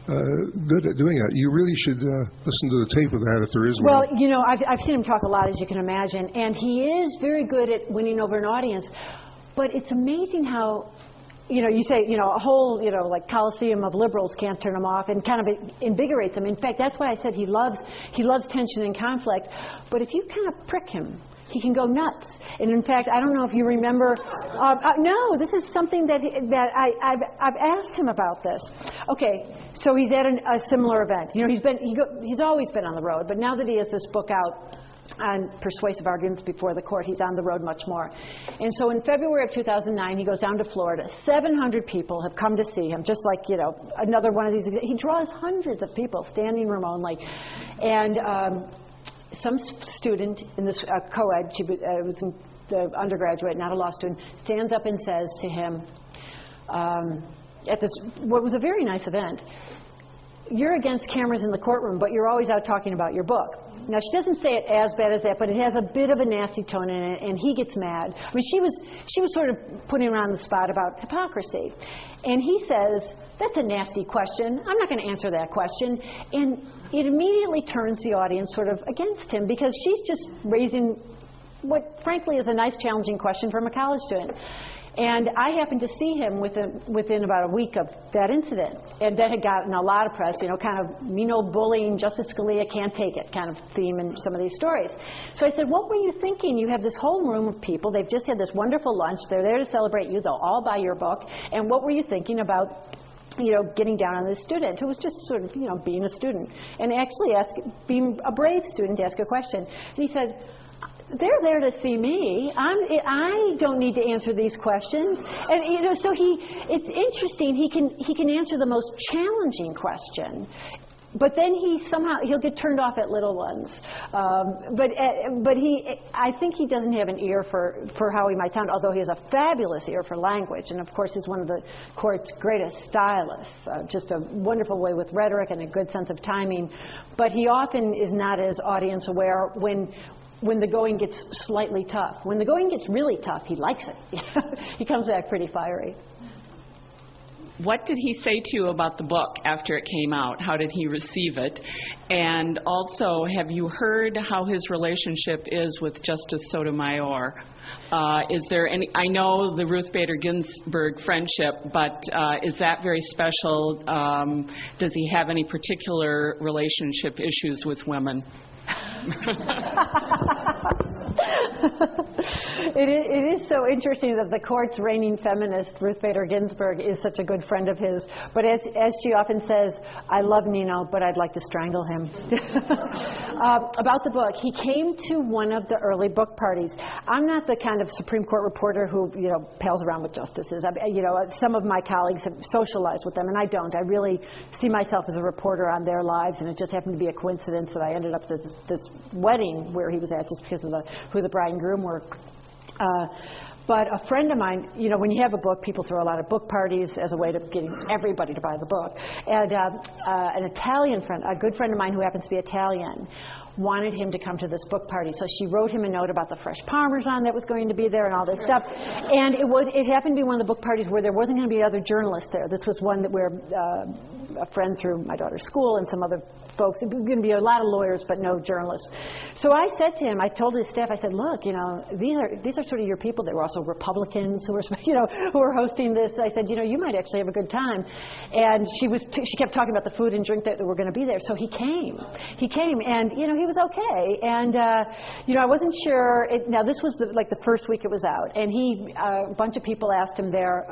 good at doing that. You really should listen to the tape of that if there is one. Well, I've seen him talk a lot, as you can imagine, and he is very good at winning over an audience. But it's amazing how, you say, a whole, like coliseum of liberals can't turn him off, and kind of invigorates him. In fact, that's why I said he loves tension and conflict. But if you kind of prick him, he can go nuts. And in fact, I don't know if you remember. No, this is something that I've asked him about this. Okay, so he's at a similar event. He's always been on the road, but now that he has this book out on persuasive arguments before the court, he's on the road much more. And so in February of 2009, he goes down to Florida. 700 people have come to see him, just like, another one of these. He draws hundreds of people, standing room only. And some student in this co-ed, she was the undergraduate, not a law student, stands up and says to him at this, what was a very nice event, "You're against cameras in the courtroom, but you're always out talking about your book." Now, she doesn't say it as bad as that, but it has a bit of a nasty tone in it, and he gets mad. I mean, she was sort of putting her on the spot about hypocrisy. And he says, "That's a nasty question. I'm not going to answer that question." And it immediately turns the audience sort of against him, because she's just raising what, frankly, is a nice, challenging question from a college student. And I happened to see him within about a week of that incident. And that had gotten a lot of press, kind of mean old bullying, Justice Scalia can't take it kind of theme in some of these stories. So I said, "What were you thinking? You have this whole room of people. They've just had this wonderful lunch. They're there to celebrate you. They'll all buy your book. And what were you thinking about, getting down on this student who was just sort of, being a student, and actually being a brave student to ask a question?" And he said, "They're there to see me. I don't need to answer these questions." And so it's interesting. He can answer the most challenging question, but then he'll get turned off at little ones. But I think he doesn't have an ear for how he might sound, although he has a fabulous ear for language, and of course he's one of the court's greatest stylists. Just a wonderful way with rhetoric and a good sense of timing. But he often is not as audience aware when when the going gets slightly tough. When the going gets really tough, he likes it. He comes back pretty fiery. What did he say to you about the book after it came out? How did he receive it? And also, have you heard how his relationship is with Justice Sotomayor? Is there any, I know the Ruth Bader Ginsburg friendship, but is that very special? Does he have any particular relationship issues with women? It is so interesting that the court's reigning feminist, Ruth Bader Ginsburg, is such a good friend of his. But as she often says, I love Nino, but I'd like to strangle him. About the book, he came to one of the early book parties. I'm not the kind of Supreme Court reporter who, pals around with justices. Some of my colleagues have socialized with them, and I don't. I really see myself as a reporter on their lives, and it just happened to be a coincidence that I ended up at this wedding where he was at just because of who the bride and groom were. But a friend of mine, when you have a book, people throw a lot of book parties as a way of getting everybody to buy the book. And an Italian friend, a good friend of mine who happens to be Italian, wanted him to come to this book party. So she wrote him a note about the fresh Parmesan that was going to be there and all this stuff. And it happened to be one of the book parties where there wasn't going to be other journalists there. This was one where a friend through my daughter's school and some other folks. It was going to be a lot of lawyers, but no journalists. So I said to him, I told his staff, I said, look, these are sort of your people. They were also Republicans who were, who were hosting this. I said, you might actually have a good time. And she kept talking about the food and drink that were going to be there. So he came. And, he was okay. And, I wasn't sure. Now, this was the first week it was out. And a bunch of people asked him there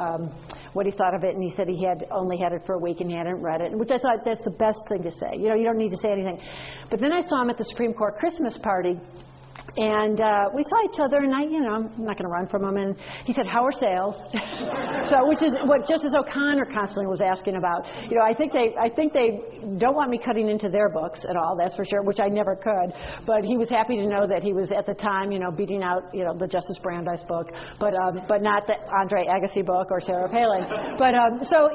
what he thought of it. And he said he had only had it for a week and he hadn't read it, which I thought that's the best thing to say. You don't need to say anything. But then I saw him at the Supreme Court Christmas party. And we saw each other, and I'm not going to run from him. And he said, "How are sales?" Which is what Justice O'Connor constantly was asking about. I think they don't want me cutting into their books at all. That's for sure, which I never could. But he was happy to know that he was at the time, beating out, the Justice Brandeis book, but not the Andre Agassi book or Sarah Palin. But so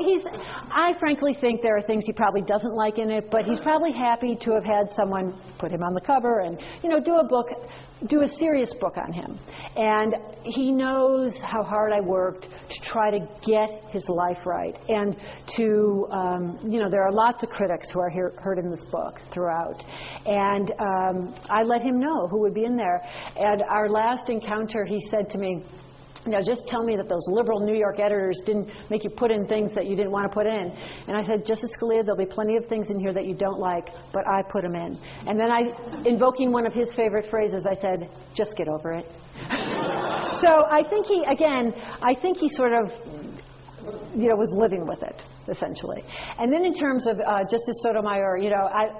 I frankly think there are things he probably doesn't like in it, but he's probably happy to have had someone put him on the cover and do a serious book on him. And he knows how hard I worked to try to get his life right. And to, there are lots of critics who are heard in this book throughout. And I let him know who would be in there. And our last encounter, he said to me, now just tell me that those liberal New York editors didn't make you put in things that you didn't want to put in. And I said, Justice Scalia, there'll be plenty of things in here that you don't like, but I put them in. And then invoking one of his favorite phrases, I said, just get over it. So I think he sort of, was living with it, essentially. And then in terms of Justice Sotomayor,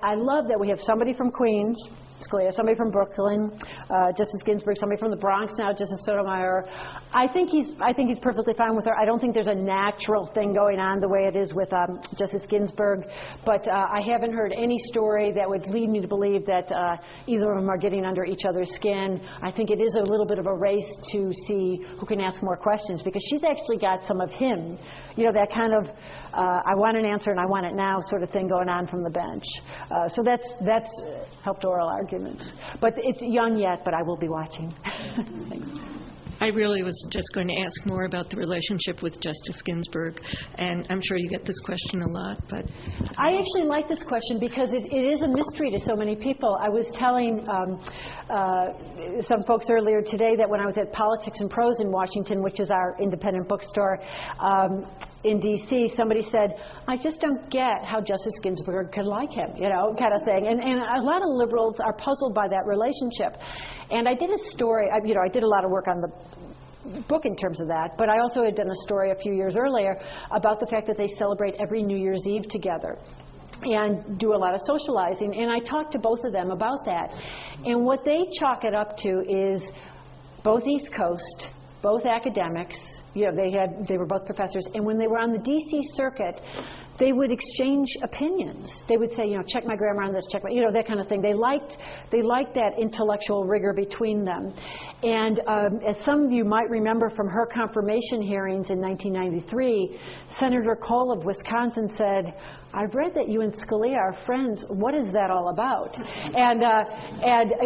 I love that we have somebody from Queens, Scalia, somebody from Brooklyn, Justice Ginsburg, somebody from the Bronx now, Justice Sotomayor. I think he's perfectly fine with her. I don't think there's a natural thing going on the way it is with Justice Ginsburg, but I haven't heard any story that would lead me to believe that either of them are getting under each other's skin. I think it is a little bit of a race to see who can ask more questions, because she's actually got some of him, that kind of I want an answer and I want it now sort of thing going on from the bench. So that's helped oral arguments. But it's young yet, but I will be watching. Thanks. I really was just going to ask more about the relationship with Justice Ginsburg, and I'm sure you get this question a lot, but... I actually like this question because it is a mystery to so many people. I was telling some folks earlier today that when I was at Politics and Prose in Washington, which is our independent bookstore in D.C., somebody said, I just don't get how Justice Ginsburg could like him, kind of thing. And a lot of liberals are puzzled by that relationship. And I did a story, I did a lot of work on the book in terms of that, but I also had done a story a few years earlier about the fact that they celebrate every New Year's Eve together and do a lot of socializing. And I talked to both of them about that. And what they chalk it up to is both East Coast, both academics, they were both professors, and when they were on the D.C. circuit, they would exchange opinions. They would say, check my grammar on this, check my, that kind of thing. They liked that intellectual rigor between them. And as some of you might remember from her confirmation hearings in 1993, Senator Cole of Wisconsin said, I've read that you and Scalia are friends. What is that all about? And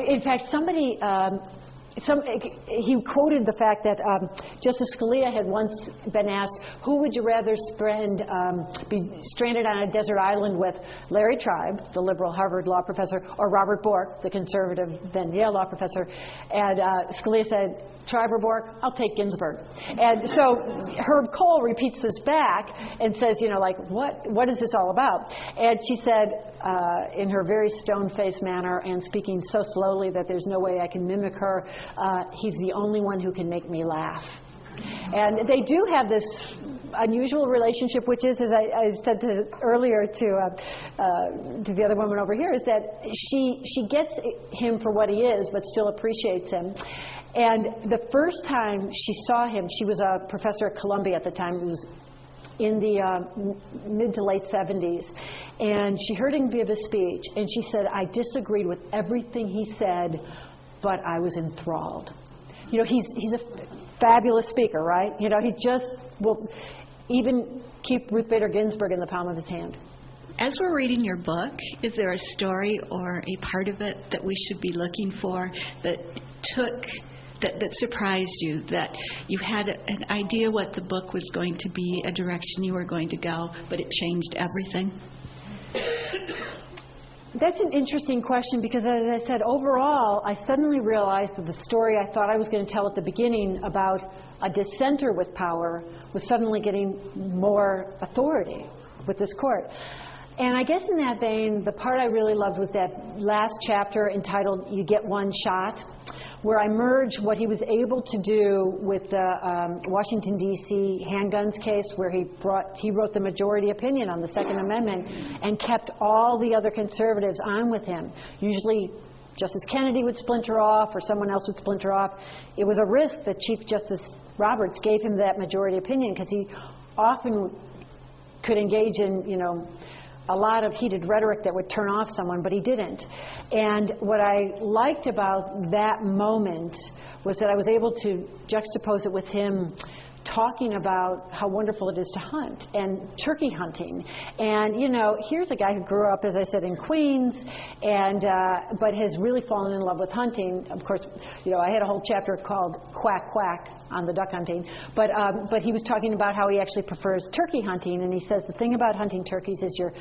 in fact, somebody... he quoted the fact that Justice Scalia had once been asked, who would you rather be stranded on a desert island with, Larry Tribe, the liberal Harvard law professor, or Robert Bork, the conservative then Yale law professor? And Scalia said, Tribe or Bork, I'll take Ginsburg. And so Herb Cole repeats this back and says, what is this all about? And she said, in her very stone-faced manner and speaking so slowly that there's no way I can mimic her, he's the only one who can make me laugh. And they do have this unusual relationship, which is, as I said earlier to the other woman over here, is that she gets him for what he is, but still appreciates him. And the first time she saw him, she was a professor at Columbia at the time. It was in the mid to late 70s. And she heard him give a speech, and she said, I disagreed with everything he said, but I was enthralled. He's a fabulous speaker, right? He just will even keep Ruth Bader Ginsburg in the palm of his hand. As we're reading your book, is there a story or a part of it that we should be looking for that surprised you, that you had an idea what the book was going to be, a direction you were going to go, but it changed everything? That's an interesting question because, as I said, overall, I suddenly realized that the story I thought I was going to tell at the beginning about a dissenter with power was suddenly getting more authority with this court. And I guess in that vein, the part I really loved was that last chapter entitled You Get One Shot, where I merged what he was able to do with the Washington, D.C. handguns case, where he wrote the majority opinion on the Second Amendment and kept all the other conservatives on with him. Usually Justice Kennedy would splinter off or someone else would splinter off. It was a risk that Chief Justice Roberts gave him that majority opinion because he often could engage in, a lot of heated rhetoric that would turn off someone, but he didn't. And what I liked about that moment was that I was able to juxtapose it with him talking about how wonderful it is to hunt and turkey hunting. And, here's a guy who grew up, as I said, in Queens, and but has really fallen in love with hunting. Of course, I had a whole chapter called Quack Quack on the duck hunting, but he was talking about how he actually prefers turkey hunting, and he says the thing about hunting turkeys is you're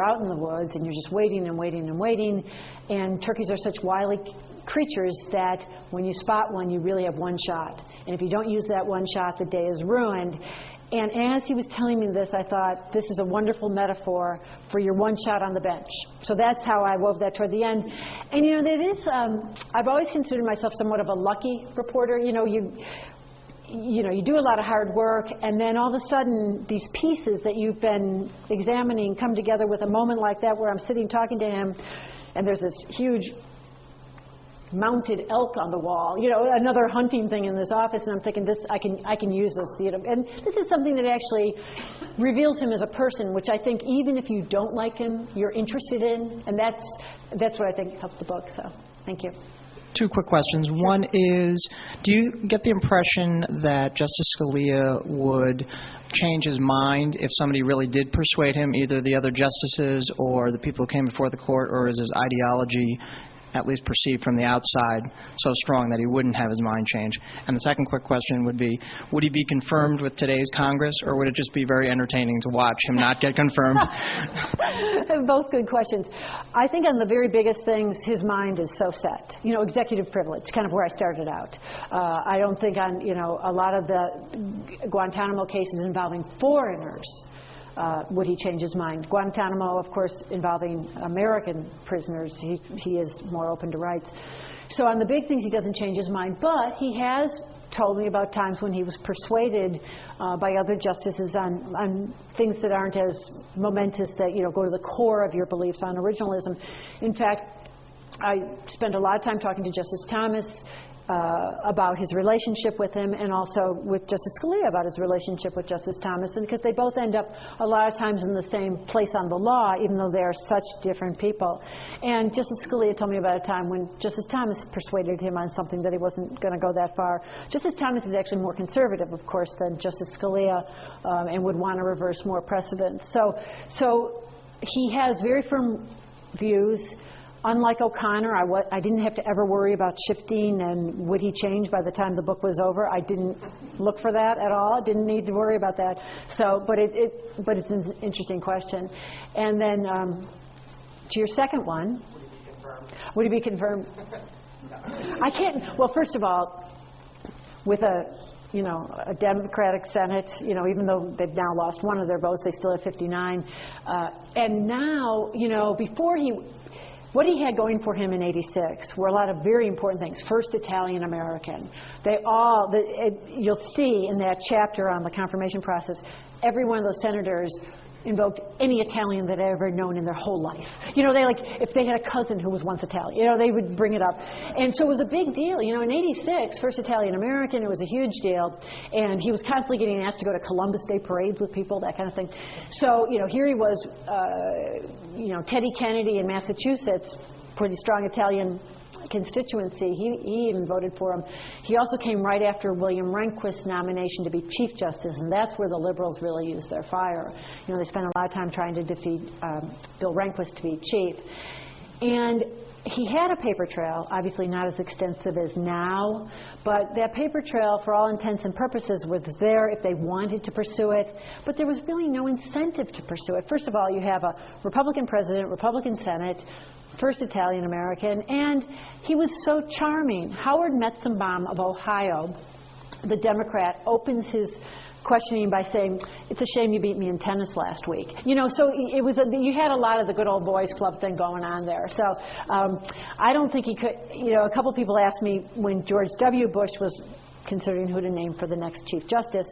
out in the woods and you're just waiting and waiting and waiting, and turkeys are such wily creatures that when you spot one, you really have one shot. And if you don't use that one shot, the day is ruined. And as he was telling me this, I thought, this is a wonderful metaphor for your one shot on the bench. So that's how I wove that toward the end. And, it is, I've always considered myself somewhat of a lucky reporter. You do a lot of hard work, and then all of a sudden, these pieces that you've been examining come together with a moment like that where I'm sitting talking to him, and there's this huge mounted elk on the wall, another hunting thing in this office, and I'm thinking, I can use this, and this is something that actually reveals him as a person, which I think even if you don't like him, you're interested in, and that's what I think helps the book. So, thank you. Two quick questions. One is, do you get the impression that Justice Scalia would change his mind if somebody really did persuade him, either the other justices or the people who came before the court, or is his ideology, at least perceived from the outside, so strong that he wouldn't have his mind change? And the second quick question would be, would he be confirmed with today's Congress, or would it just be very entertaining to watch him not get confirmed? Both good questions. I think on the very biggest things, his mind is so set. Executive privilege, kind of where I started out. I don't think on, a lot of the Guantanamo cases involving foreigners, would he change his mind? Guantanamo, of course, involving American prisoners, he is more open to rights. So on the big things, he doesn't change his mind, but he has told me about times when he was persuaded by other justices on things that aren't as momentous, that go to the core of your beliefs on originalism. In fact, I spent a lot of time talking to Justice Thomas about his relationship with him, and also with Justice Scalia about his relationship with Justice Thomas, and because they both end up a lot of times in the same place on the law, even though they are such different people. And Justice Scalia told me about a time when Justice Thomas persuaded him on something that he wasn't going to go that far. Justice Thomas is actually more conservative, of course, than Justice Scalia, and would want to reverse more precedents. So he has very firm views. Unlike O'Connor, I didn't have to ever worry about shifting and would he change by the time the book was over. I didn't look for that at all. Didn't need to worry about that. So, but it's an interesting question. And then to your second one, would he be confirmed? I can't. Well, first of all, with a Democratic Senate, even though they've now lost one of their votes, they still have 59. And now, before what he had going for him in '86 were a lot of very important things. First, Italian American. You'll see in that chapter on the confirmation process, every one of those senators invoked any Italian that I'd ever known in their whole life. If they had a cousin who was once Italian, they would bring it up. And so it was a big deal. In '86, first Italian American, it was a huge deal. And he was constantly getting asked to go to Columbus Day parades with people, that kind of thing. So, here he was, Teddy Kennedy in Massachusetts, pretty strong Italian constituency. He even voted for him. He also came right after William Rehnquist's nomination to be Chief Justice, and that's where the liberals really used their fire. They spent a lot of time trying to defeat Bill Rehnquist to be chief. And he had a paper trail, obviously not as extensive as now, but that paper trail, for all intents and purposes, was there if they wanted to pursue it, but there was really no incentive to pursue it. First of all, you have a Republican president, Republican Senate, first Italian American, and he was so charming. Howard Metzenbaum of Ohio, the Democrat, opens his questioning by saying, "It's a shame you beat me in tennis last week." So it was you had a lot of the good old boys club thing going on there. So I don't think he could. A couple people asked me when George W. Bush was considering who to name for the next Chief Justice,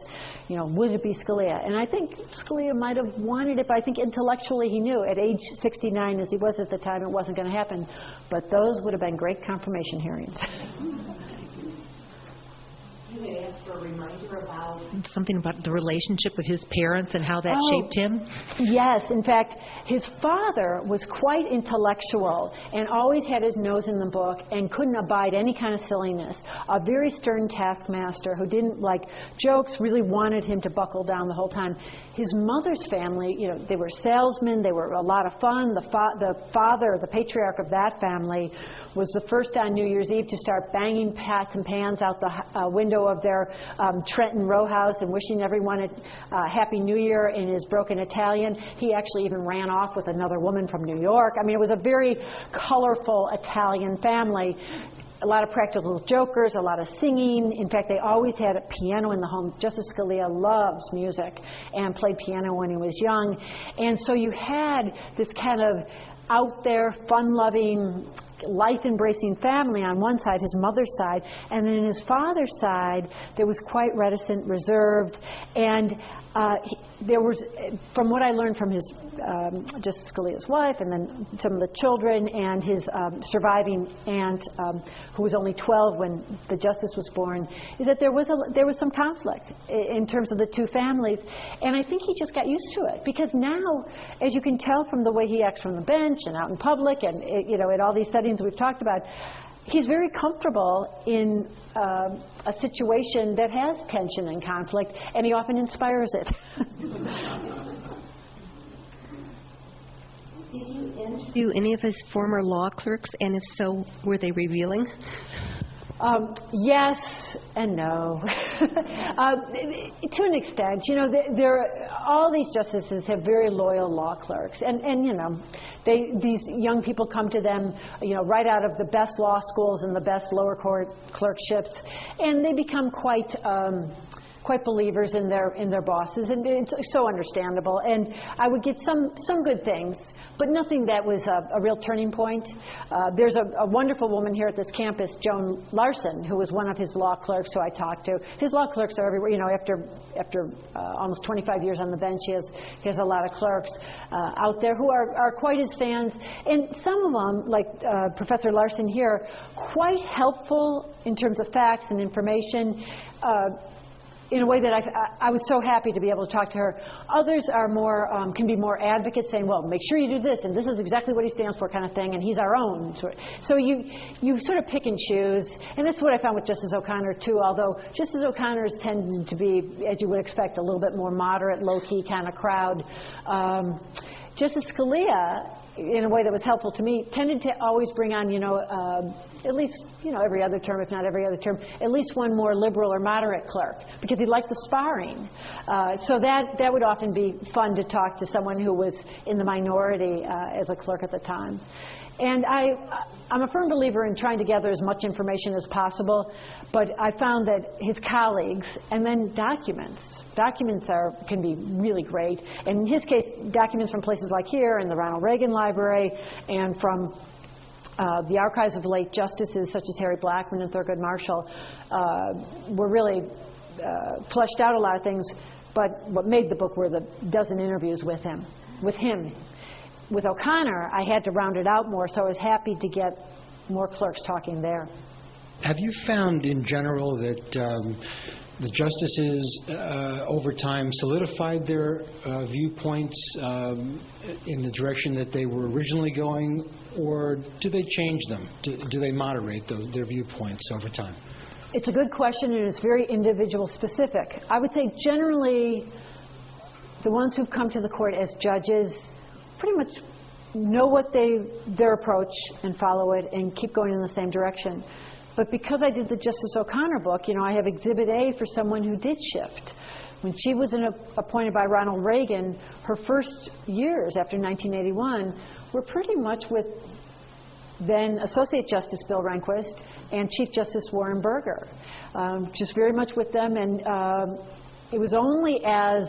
would it be Scalia? And I think Scalia might have wanted it, but I think intellectually he knew at age 69, as he was at the time, it wasn't going to happen. But those would have been great confirmation hearings. You had asked for a reminder about something about the relationship with his parents and how that shaped him? Yes. In fact, his father was quite intellectual and always had his nose in the book and couldn't abide any kind of silliness. A very stern taskmaster who didn't like jokes, really wanted him to buckle down the whole time. His mother's family, they were salesmen. They were a lot of fun. The father, the patriarch of that family, was the first on New Year's Eve to start banging pots and pans out the window of their Trenton row house and wishing everyone a Happy New Year in his broken Italian. He actually even ran off with another woman from New York. I mean, it was a very colorful Italian family. A lot of practical jokers, a lot of singing. In fact, they always had a piano in the home. Justice Scalia loves music and played piano when he was young. And so you had this kind of out there, fun-loving, life-embracing family on one side, his mother's side, and then his father's side, there was quite reticent, reserved, and there was, from what I learned from his Justice Scalia's wife, and then some of the children, and his surviving aunt, who was only 12 when the justice was born, is that there was some conflict in terms of the two families, and I think he just got used to it, because now, as you can tell from the way he acts from the bench and out in public, and in all these settings we've talked about, he's very comfortable in a situation that has tension and conflict, and he often inspires it. Did you interview any of his former law clerks, and if so, were they revealing? Yes and no. To an extent. All these justices have very loyal law clerks. And these young people come to them, right out of the best law schools and the best lower court clerkships. And they become quite quite believers in their bosses, and it's so understandable. And I would get some good things, but nothing that was a real turning point. There's a wonderful woman here at this campus, Joan Larson, who was one of his law clerks who I talked to. His law clerks are everywhere. You know, after almost 25 years on the bench, he has a lot of clerks out there who are quite his fans. And some of them, like Professor Larson here, quite helpful in terms of facts and information. In a way that I was so happy to be able to talk to her. Others are more, can be more advocates, saying, well, make sure you do this, and this is exactly what he stands for kind of thing, and he's our own. So you sort of pick and choose, and that's what I found with Justice O'Connor, too, although Justice O'Connor's tended to be, as you would expect, a little bit more moderate, low-key kind of crowd. Justice Scalia, in a way that was helpful to me, tended to always bring on, at least, every other term, if not every other term, at least one more liberal or moderate clerk, because he liked the sparring. So that would often be fun to talk to someone who was in the minority as a clerk at the time. And I'm a firm believer in trying to gather as much information as possible, but I found that his colleagues, and then documents can be really great. And in his case, documents from places like here and the Ronald Reagan Library, and from the archives of late justices such as Harry Blackmun and Thurgood Marshall were really fleshed out a lot of things, but what made the book were the dozen interviews with him. With O'Connor, I had to round it out more, so I was happy to get more clerks talking there. Have you found in general that the justices over time solidified their viewpoints in the direction that they were originally going, or do they change them? Do they moderate their viewpoints over time? It's a good question, and it's very individual specific. I would say generally the ones who've come to the court as judges pretty much know what their approach and follow it and keep going in the same direction. But because I did the Justice O'Connor book, I have Exhibit A for someone who did shift. When she was appointed by Ronald Reagan, her first years after 1981 were pretty much with then Associate Justice Bill Rehnquist and Chief Justice Warren Burger. Just very much with them, and it was only as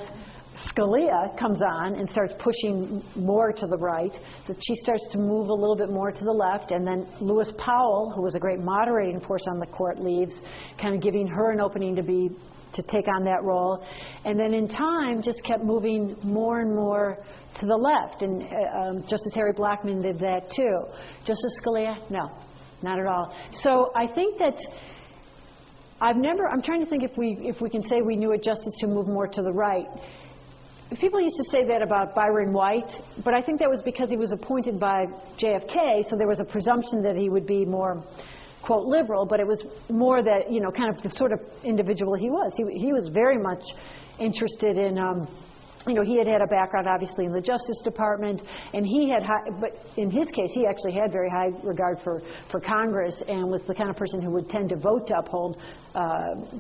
Scalia comes on and starts pushing more to the right that she starts to move a little bit more to the left, and then Lewis Powell, who was a great moderating force on the court, leaves, kind of giving her an opening to take on that role, and then in time just kept moving more and more to the left, and Justice Harry Blackmun did that too. Justice Scalia, no, not at all. So I think that I'm trying to think if we can say we knew a justice who moved more to the right. People used to say that about Byron White, but I think that was because he was appointed by JFK, so there was a presumption that he would be more, quote, liberal, but it was more that, kind of the sort of individual he was. He was very much interested in, he had a background, obviously, in the Justice Department, and but in his case, he actually had very high regard for Congress and was the kind of person who would tend to vote to uphold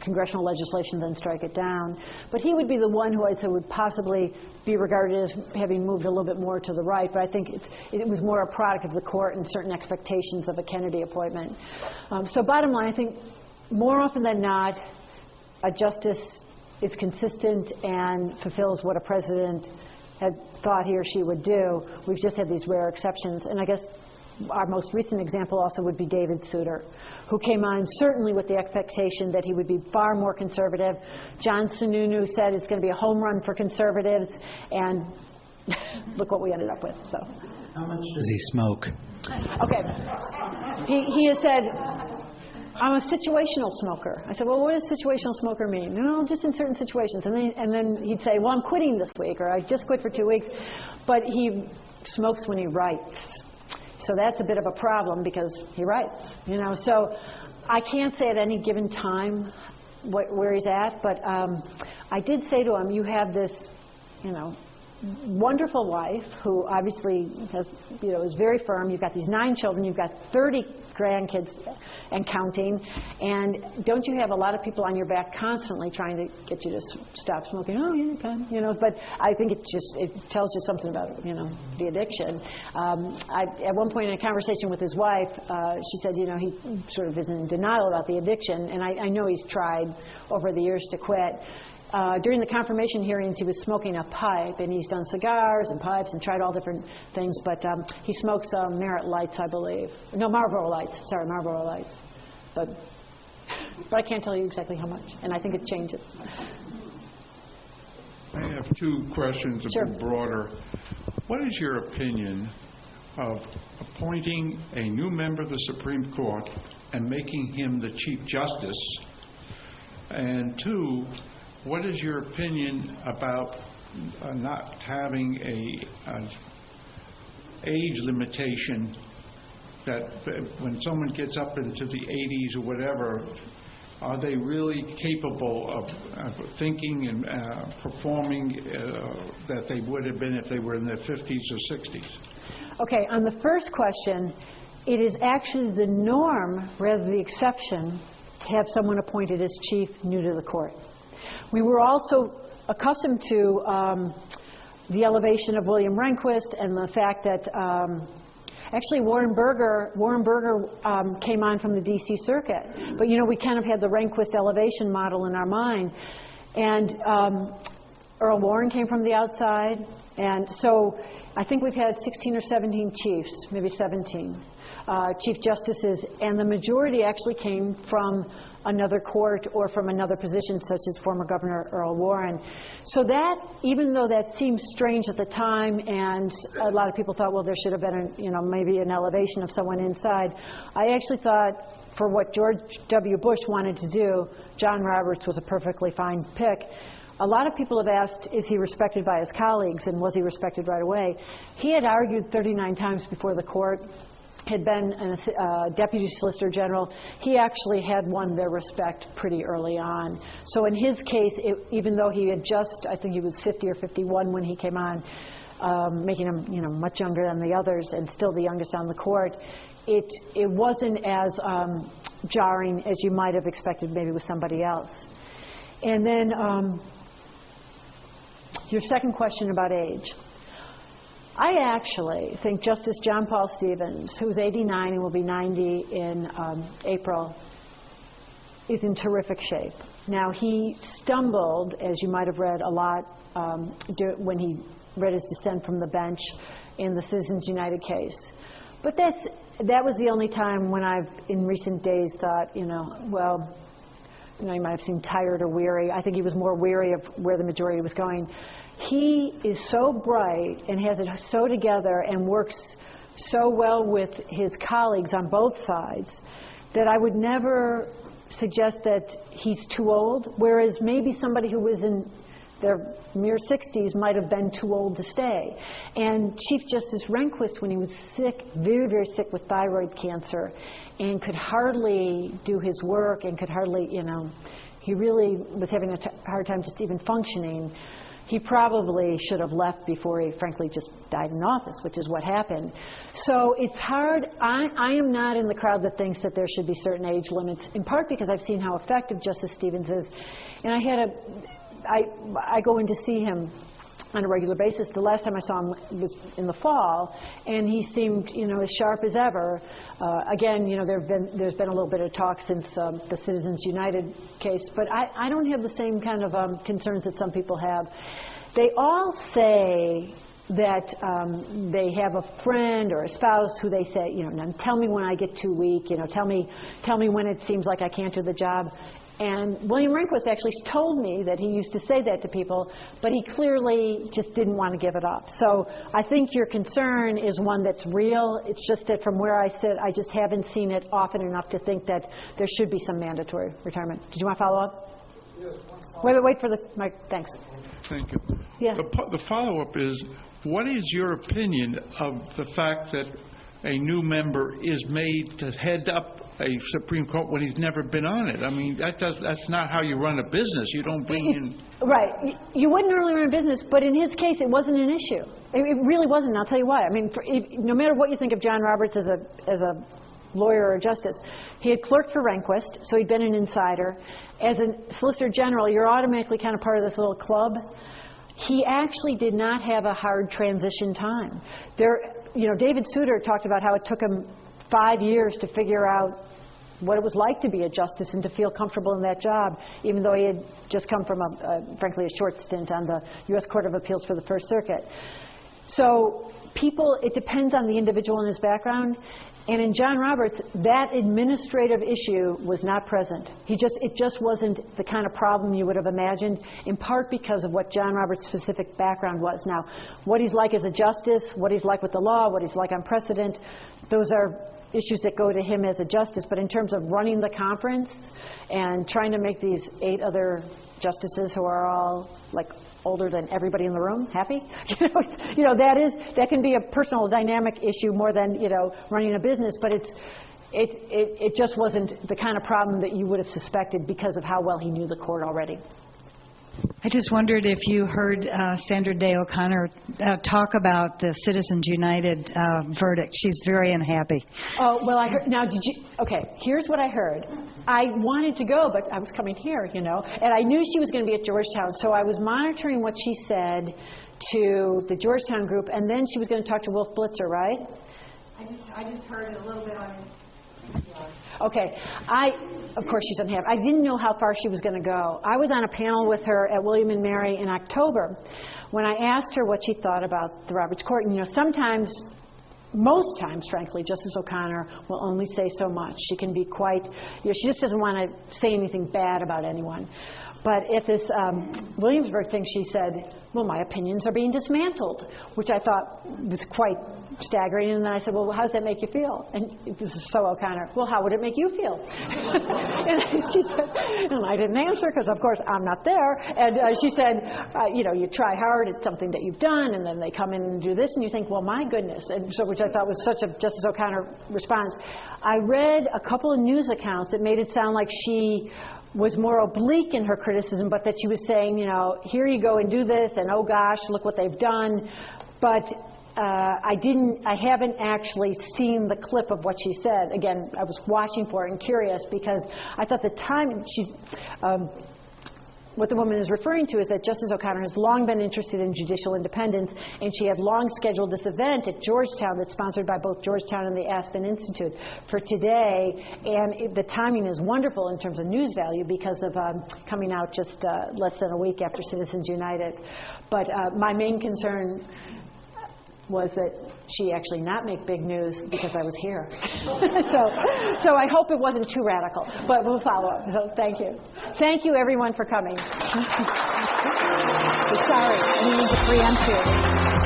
congressional legislation, then strike it down. But he would be the one who I'd say would possibly be regarded as having moved a little bit more to the right, but I think it was more a product of the court and certain expectations of a Kennedy appointment. So bottom line, I think more often than not, a justice is consistent and fulfills what a president had thought he or she would do. We've just had these rare exceptions. And I guess our most recent example also would be David Souter, who came on certainly with the expectation that he would be far more conservative. John Sununu said it's going to be a home run for conservatives, and look what we ended up with. So, how much does he smoke? Okay. He has said, I'm a situational smoker. I said, well, what does situational smoker mean? No, just in certain situations. And then he'd say, well, I'm quitting this week, or I just quit for 2 weeks. But he smokes when he writes. So that's a bit of a problem because he writes, So I can't say at any given time where he's at, but I did say to him, you have this, wonderful wife who obviously has, is very firm. You've got these 9 children. You've got 30 grandkids and counting. And don't you have a lot of people on your back constantly trying to get you to stop smoking? Oh, yeah, you can, But I think it tells you something about, the addiction. At one point in a conversation with his wife, she said, he sort of is in denial about the addiction. And I know he's tried over the years to quit. During the confirmation hearings, he was smoking a pipe, and he's done cigars and pipes and tried all different things, but he smokes Merit Lights, I believe. No, Marlboro Lights. Sorry, Marlboro Lights. But I can't tell you exactly how much, and I think it changes. I have 2 questions a bit broader. What is your opinion of appointing a new member of the Supreme Court and making him the Chief Justice? And 2, what is your opinion about not having an age limitation, that when someone gets up into the 80s or whatever, are they really capable of thinking and performing that they would have been if they were in their 50s or 60s? Okay, on the first question, it is actually the norm rather than the exception to have someone appointed as chief new to the court. We were also accustomed to the elevation of William Rehnquist and the fact that actually Warren Burger came on from the D.C. Circuit. But, we kind of had the Rehnquist elevation model in our mind. And Earl Warren came from the outside. And so I think we've had 16 or 17 chiefs, maybe 17, chief justices. And the majority actually came from another court or from another position, such as former Governor Earl Warren. So that, even though that seemed strange at the time, and a lot of people thought, well, there should have been, maybe an elevation of someone inside, I actually thought for what George W. Bush wanted to do, John Roberts was a perfectly fine pick. A lot of people have asked, is he respected by his colleagues, and was he respected right away? He had argued 39 times before the court, had been a deputy solicitor general. He actually had won their respect pretty early on. So in his case, even though he had I think he was 50 or 51 when he came on, making him much younger than the others and still the youngest on the court, it wasn't as jarring as you might have expected maybe with somebody else. And then your second question about age. I actually think Justice John Paul Stevens, who's 89 and will be 90 in April, is in terrific shape. Now, he stumbled, as you might have read a lot, when he read his dissent from the bench in the Citizens United case. But that was the only time when I've, in recent days, thought, he might have seemed tired or weary. I think he was more weary of where the majority was going. He is so bright and has it so together and works so well with his colleagues on both sides that I would never suggest that he's too old, whereas maybe somebody who was in their mere 60s might have been too old to stay. And Chief Justice Rehnquist, when he was sick, very, very sick with thyroid cancer, and could hardly do his work and could hardly, he really was having a hard time just even functioning. He probably should have left before he, frankly, just died in office, which is what happened. So it's hard. I am not in the crowd that thinks that there should be certain age limits, in part because I've seen how effective Justice Stevens is. And I go in to see him on a regular basis. The last time I saw him was in the fall, and he seemed, as sharp as ever. Again, there's been a little bit of talk since the Citizens United case, but I don't have the same kind of concerns that some people have. They all say that they have a friend or a spouse who they say, now tell me when I get too weak, tell me when it seems like I can't do the job. And William Rehnquist actually told me that he used to say that to people, but he clearly just didn't want to give it up. So I think your concern is one that's real. It's just that from where I sit, I just haven't seen it often enough to think that there should be some mandatory retirement. Did you want to follow up? Yes. Wait for the mic. Thanks. Thank you. Yeah. The follow-up is, what is your opinion of the fact that a new member is made to head up a Supreme Court when he's never been on it. I mean, that's not how you run a business. You don't bring in... Right. You wouldn't normally run a business, but in his case, it wasn't an issue. It really wasn't, and I'll tell you why. I mean, no matter what you think of John Roberts as a lawyer or a justice, he had clerked for Rehnquist, so he'd been an insider. As a Solicitor General, you're automatically kind of part of this little club. He actually did not have a hard transition time. David Souter talked about how it took him 5 years to figure out what it was like to be a justice and to feel comfortable in that job, even though he had just come from, frankly, a short stint on the U.S. Court of Appeals for the First Circuit. So it depends on the individual and his background. And in John Roberts, that administrative issue was not present. It just wasn't the kind of problem you would have imagined, in part because of what John Roberts' specific background was. Now, what he's like as a justice, what he's like with the law, what he's like on precedent, those are issues that go to him as a justice. But in terms of running the conference and trying to make these 8 other justices who are all like older than everybody in the room happy, that can be a personal dynamic issue more than running a business. But it just wasn't the kind of problem that you would have suspected because of how well he knew the court already. I just wondered if you heard Sandra Day O'Connor talk about the Citizens United verdict. She's very unhappy. Oh, well, I heard. Now, did you? Okay, here's what I heard. I wanted to go, but I was coming here, and I knew she was going to be at Georgetown, so I was monitoring what she said to the Georgetown group, and then she was going to talk to Wolf Blitzer, right? I just heard a little bit on it. Okay. Of course she's unhappy. I didn't know how far she was going to go. I was on a panel with her at William & Mary in October when I asked her what she thought about the Roberts Court. And, most times, frankly, Justice O'Connor will only say so much. She can be quite, she just doesn't want to say anything bad about anyone. But at this Williamsburg thing, she said, well, my opinions are being dismantled, which I thought was quite staggering. And then I said, well, how does that make you feel? And this is so O'Connor. Well, how would it make you feel? And she said, and I didn't answer because, of course, I'm not there. And she said, you try hard at something that you've done, and then they come in and do this, and you think, well, my goodness. And so, which I thought was such a Justice O'Connor response. I read a couple of news accounts that made it sound like she was more oblique in her criticism, but that she was saying, here you go and do this, and oh gosh, look what they've done. But I haven't actually seen the clip of what she said. Again, I was watching for it and curious because I thought the time what the woman is referring to is that Justice O'Connor has long been interested in judicial independence, and she had long scheduled this event at Georgetown that's sponsored by both Georgetown and the Aspen Institute for today. And the timing is wonderful in terms of news value because of coming out just less than a week after Citizens United. But my main concern was that she actually not make big news because I was here. So I hope it wasn't too radical, but we'll follow up. So thank you. Thank you, everyone, for coming. Sorry, I didn't mean to preempt you.